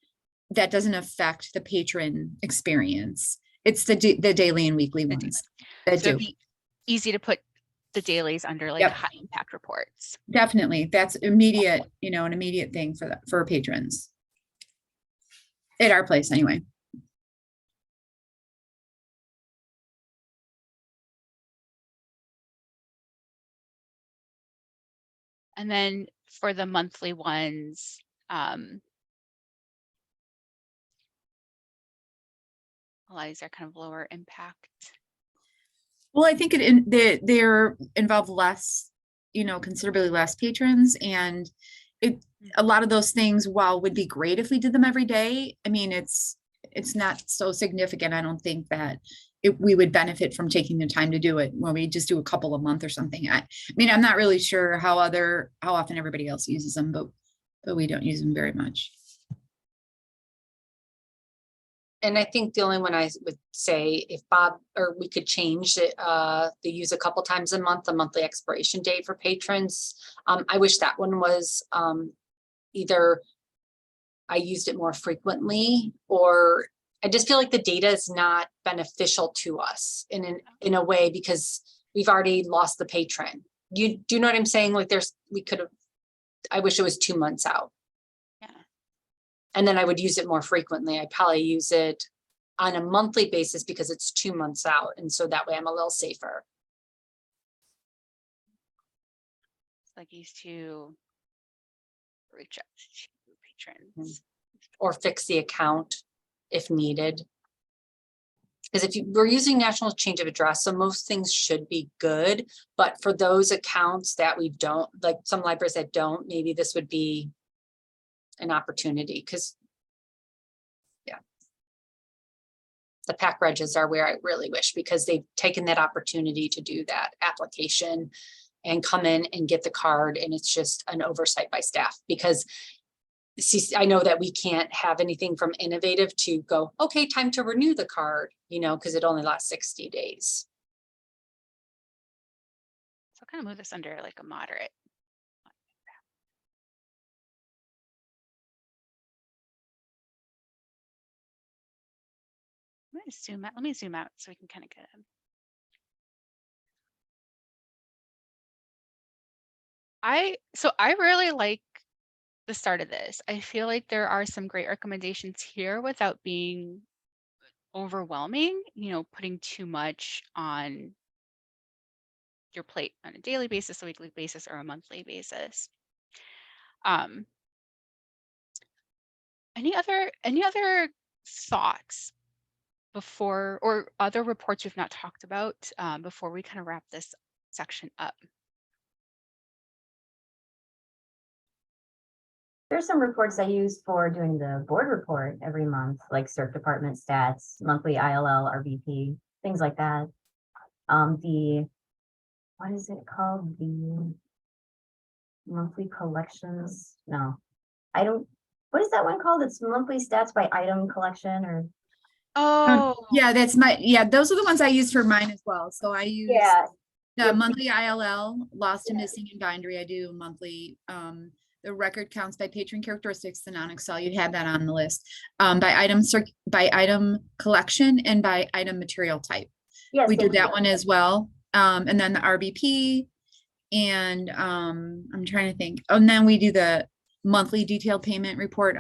that doesn't affect the patron experience. It's the daily and weekly ones that So do. it'd be easy to put the dailies under like Yep. high impact reports. Definitely. That's immediate, an immediate thing for patrons. At our place anyway. And then for the monthly ones, a lot of these are kind of lower impact. Well, I think they're involve less, considerably less patrons, and a lot of those things, while would be great if we did them every day, I mean, it's not so significant. I don't think that we would benefit from taking the time to do it when we just do a couple a month or something. I mean, I'm not really sure how often everybody else uses them, but we don't use them very much. And I think the only one I would say, if Bob, or we could change it, they use a couple times a month, the monthly expiration date for patrons. I wish that one was either I used it more frequently, or I just feel like the data is not beneficial to us in a way, because we've already lost the patron. Do you know what I'm saying? Like I wish it was 2 months out. Yeah. And then I would use it more frequently. I'd probably use it on a monthly basis because it's 2 months out. And so that way I'm a little safer. It's like used to reach out to patrons. Or fix the account if needed. Because we're using national change of address, so most things should be good. But for those accounts that we don't, like some libraries that don't, maybe this would be an opportunity, because yeah, the pack regs are where I really wish, because they've taken that opportunity to do that application and come in and get the card, and it's just an oversight by staff. Because see, I know that we can't have anything from Innovative to go, okay, time to renew the card, because it only lasts 60 days. So I'll kind of move this under like a moderate. me zoom out. Let me zoom out so we can kind of get them. I really like the start of this. I feel like there are some great recommendations here without being overwhelming, putting too much on your plate on a daily basis, a weekly basis, or a monthly basis. Any other thoughts before, or other reports we've not talked about before we kind of wrap this section up? There's some reports I use for doing the board report every month, like CERC department stats, monthly ILL, RVP, things like that. What is it called? The monthly collections? No, what is that one called? It's monthly stats by item collection or? Oh, Yeah, those are the ones I use for mine as well. So I use Yeah, the Yep. monthly ILL, lost and missing in bindery. I do monthly, the record counts by patron characteristics, the non-Excel, you'd have that on the list. By item collection and by item material type. yes. We thank did that you. one as well. And then the RBP and I'm trying to think. Oh, and then we do the monthly detailed payment report.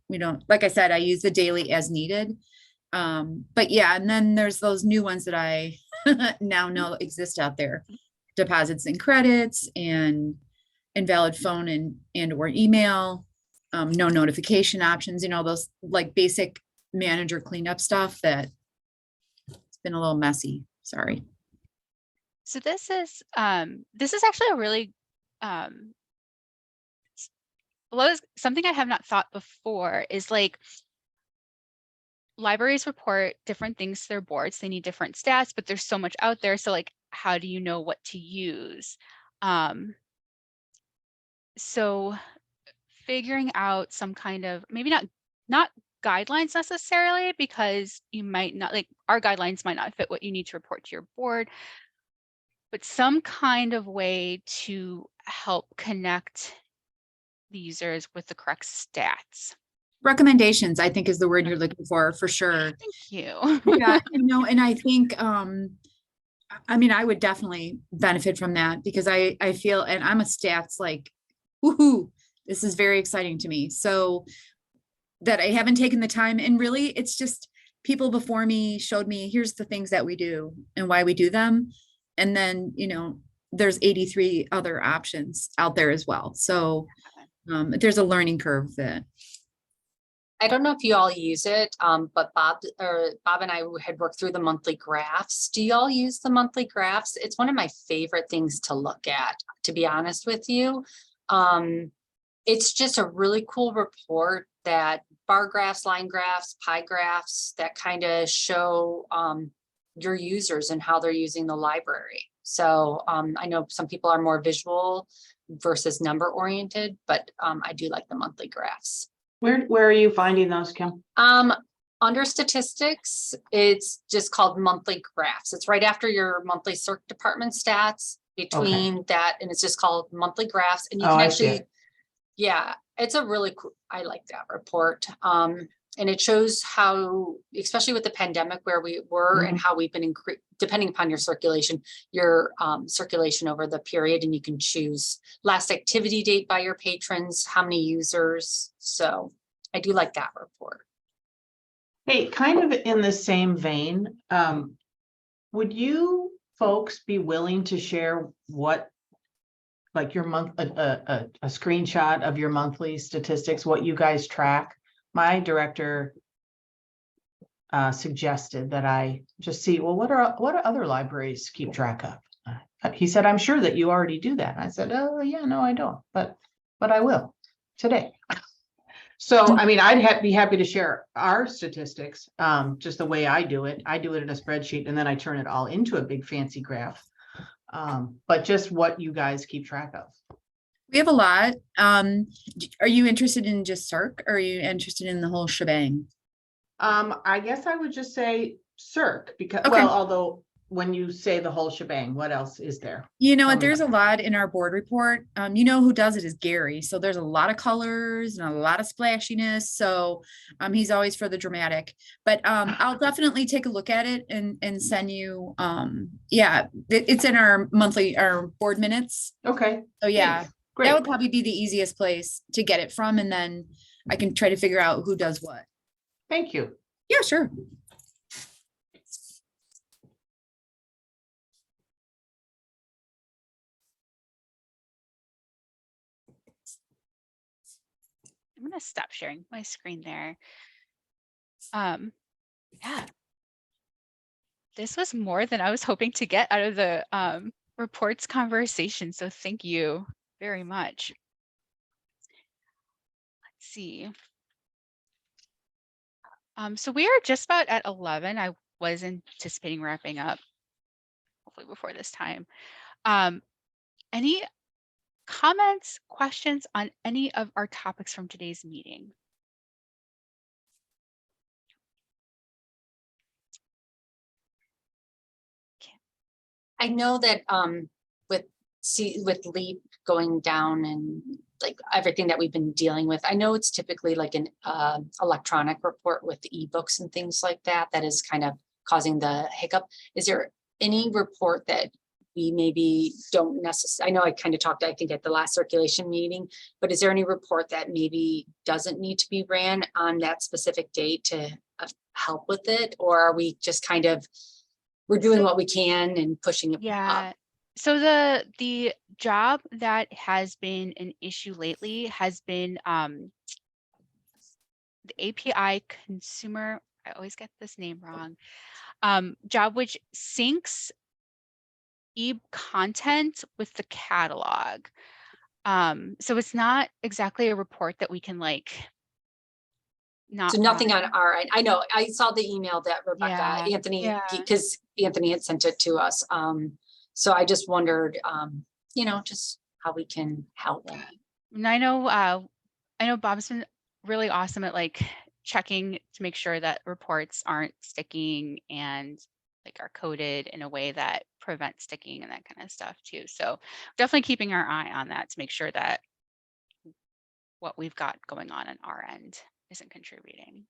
We don't, like I said, I use the daily as needed. But yeah, and then there's those new ones that I now know exist out there. Deposits and credits and invalid phone and or email, no notification options, those like basic manager cleanup stuff that it's been a little messy. Sorry. so this is actually a really something I have not thought before is like libraries report different things to their boards. They need different stats, but there's so much out there. So like, how do you know what to use? So figuring out some kind of, maybe not guidelines necessarily, because you might not, like our guidelines might not fit what you need to report to your board, but some kind of way to help connect the users with the correct stats. Recommendations, I think, is the word you're looking for sure. Thank you. Yeah, and I think, I would definitely benefit from that because I feel, and I'm a stats like, woohoo, this is very exciting to me. So that I haven't taken the time, and really it's just people before me showed me, here's the things that we do and why we do them. And then, there's 83 other options out there as well. So there's a learning curve that. I don't know if you all use it, but Bob and I had worked through the monthly graphs. Do you all use the monthly graphs? It's one of my favorite things to look at, to be honest with you. It's just a really cool report that bar graphs, line graphs, pie graphs that kind of show your users and how they're using the library. So I know some people are more visual versus number oriented, but I do like the monthly graphs. Where are you finding those, Kim? Under statistics, it's just called monthly graphs. It's right after your monthly CERC department stats between that, and it's just called monthly graphs. And you can actually, yeah, it's a really cool, I like that report. And it shows how, especially with the pandemic where we were and how we've been depending upon your circulation over the period, and you can choose last activity date by your patrons, how many users. So I do like that report. Hey, kind of in the same vein, would you folks be willing to share what, like your a screenshot of your monthly statistics, what you guys track? My director suggested that I just see, well, what do other libraries keep track of? He said, I'm sure that you already do that. I said, oh yeah, no, I don't, but I will today. So, I mean, I'd be happy to share our statistics, just the way I do it. I do it in a spreadsheet and then I turn it all into a big fancy graph. But just what you guys keep track of. We have a lot. Are you interested in just CERC or are you interested in the whole shebang? I guess I would just say CERC because, Okay. well, although when you say the whole shebang, what else is there? You know Tell what, me there's a about lot in our board report. You know who does it is Gary. So there's a lot of colors and a lot of splashiness. So he's always for the dramatic. But I'll definitely take a look at it and send you yeah, it's in our board minutes. Okay. So yeah, thanks. Great. that would probably be the easiest place to get it from, and then I can try to figure out who does what. Thank you. Yeah, sure. I'm gonna stop sharing my screen there. Yeah. This was more than I was hoping to get out of the reports conversation. So thank you very much. Let's see. So we are just about at 11. I was anticipating wrapping up hopefully before this time. Any comments, questions on any of our topics from today's meeting? I know that with LEAP going down and like everything that we've been dealing with, I know it's typically like an electronic report with the ebooks and things like that is kind of causing the hiccup. Is there any report that we maybe don't necessarily, I know I kind of talked, I think at the last circulation meeting, but is there any report that maybe doesn't need to be ran on that specific date to help with it? Or are we just kind of, we're doing what we can and pushing it Yeah. up? So the job that has been an issue lately has been the API consumer, I always get this name wrong, job which syncs content with the catalog. So it's not exactly a report that we can like not So nothing run. on our end. I know, I saw the email that Rebecca, Yeah, Anthony, yeah. because Anthony had sent it to us. So I just wondered, you know, just how we can help. And I know Bob's been really awesome at like checking to make sure that reports aren't sticking and like are coded in a way that prevents sticking and that kind of stuff too. So definitely keeping our eye on that to make sure that what we've got going on our end isn't contributing.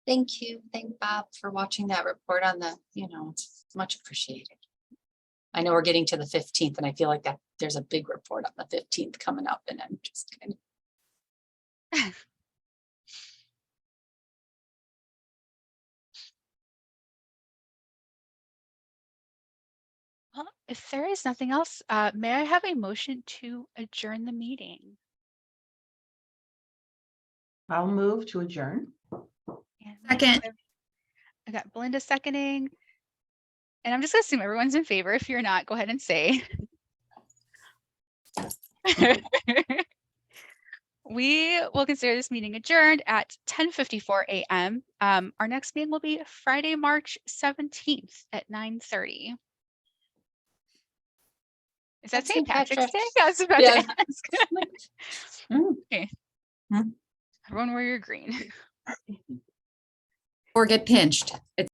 Thank you. Thank Bob for watching that report on the, you know, it's much appreciated. I know we're getting to the 15th and I feel like that there's a big report on the 15th coming up and I'm just kind of. Well, if there is nothing else, may I have a motion to adjourn the meeting? I'll move to adjourn. And Second. I got Belinda seconding. And I'm just gonna assume everyone's in favor. If you're not, go ahead and say. We will consider this meeting adjourned at 10:54 a.m. Our next meeting will be Friday, March 17th at 9:30. Is that That's St. St. Patrick's Day? Patrick's. I was about Yeah. to ask. Okay. Hmm. Everyone wear your green. Or get pinched.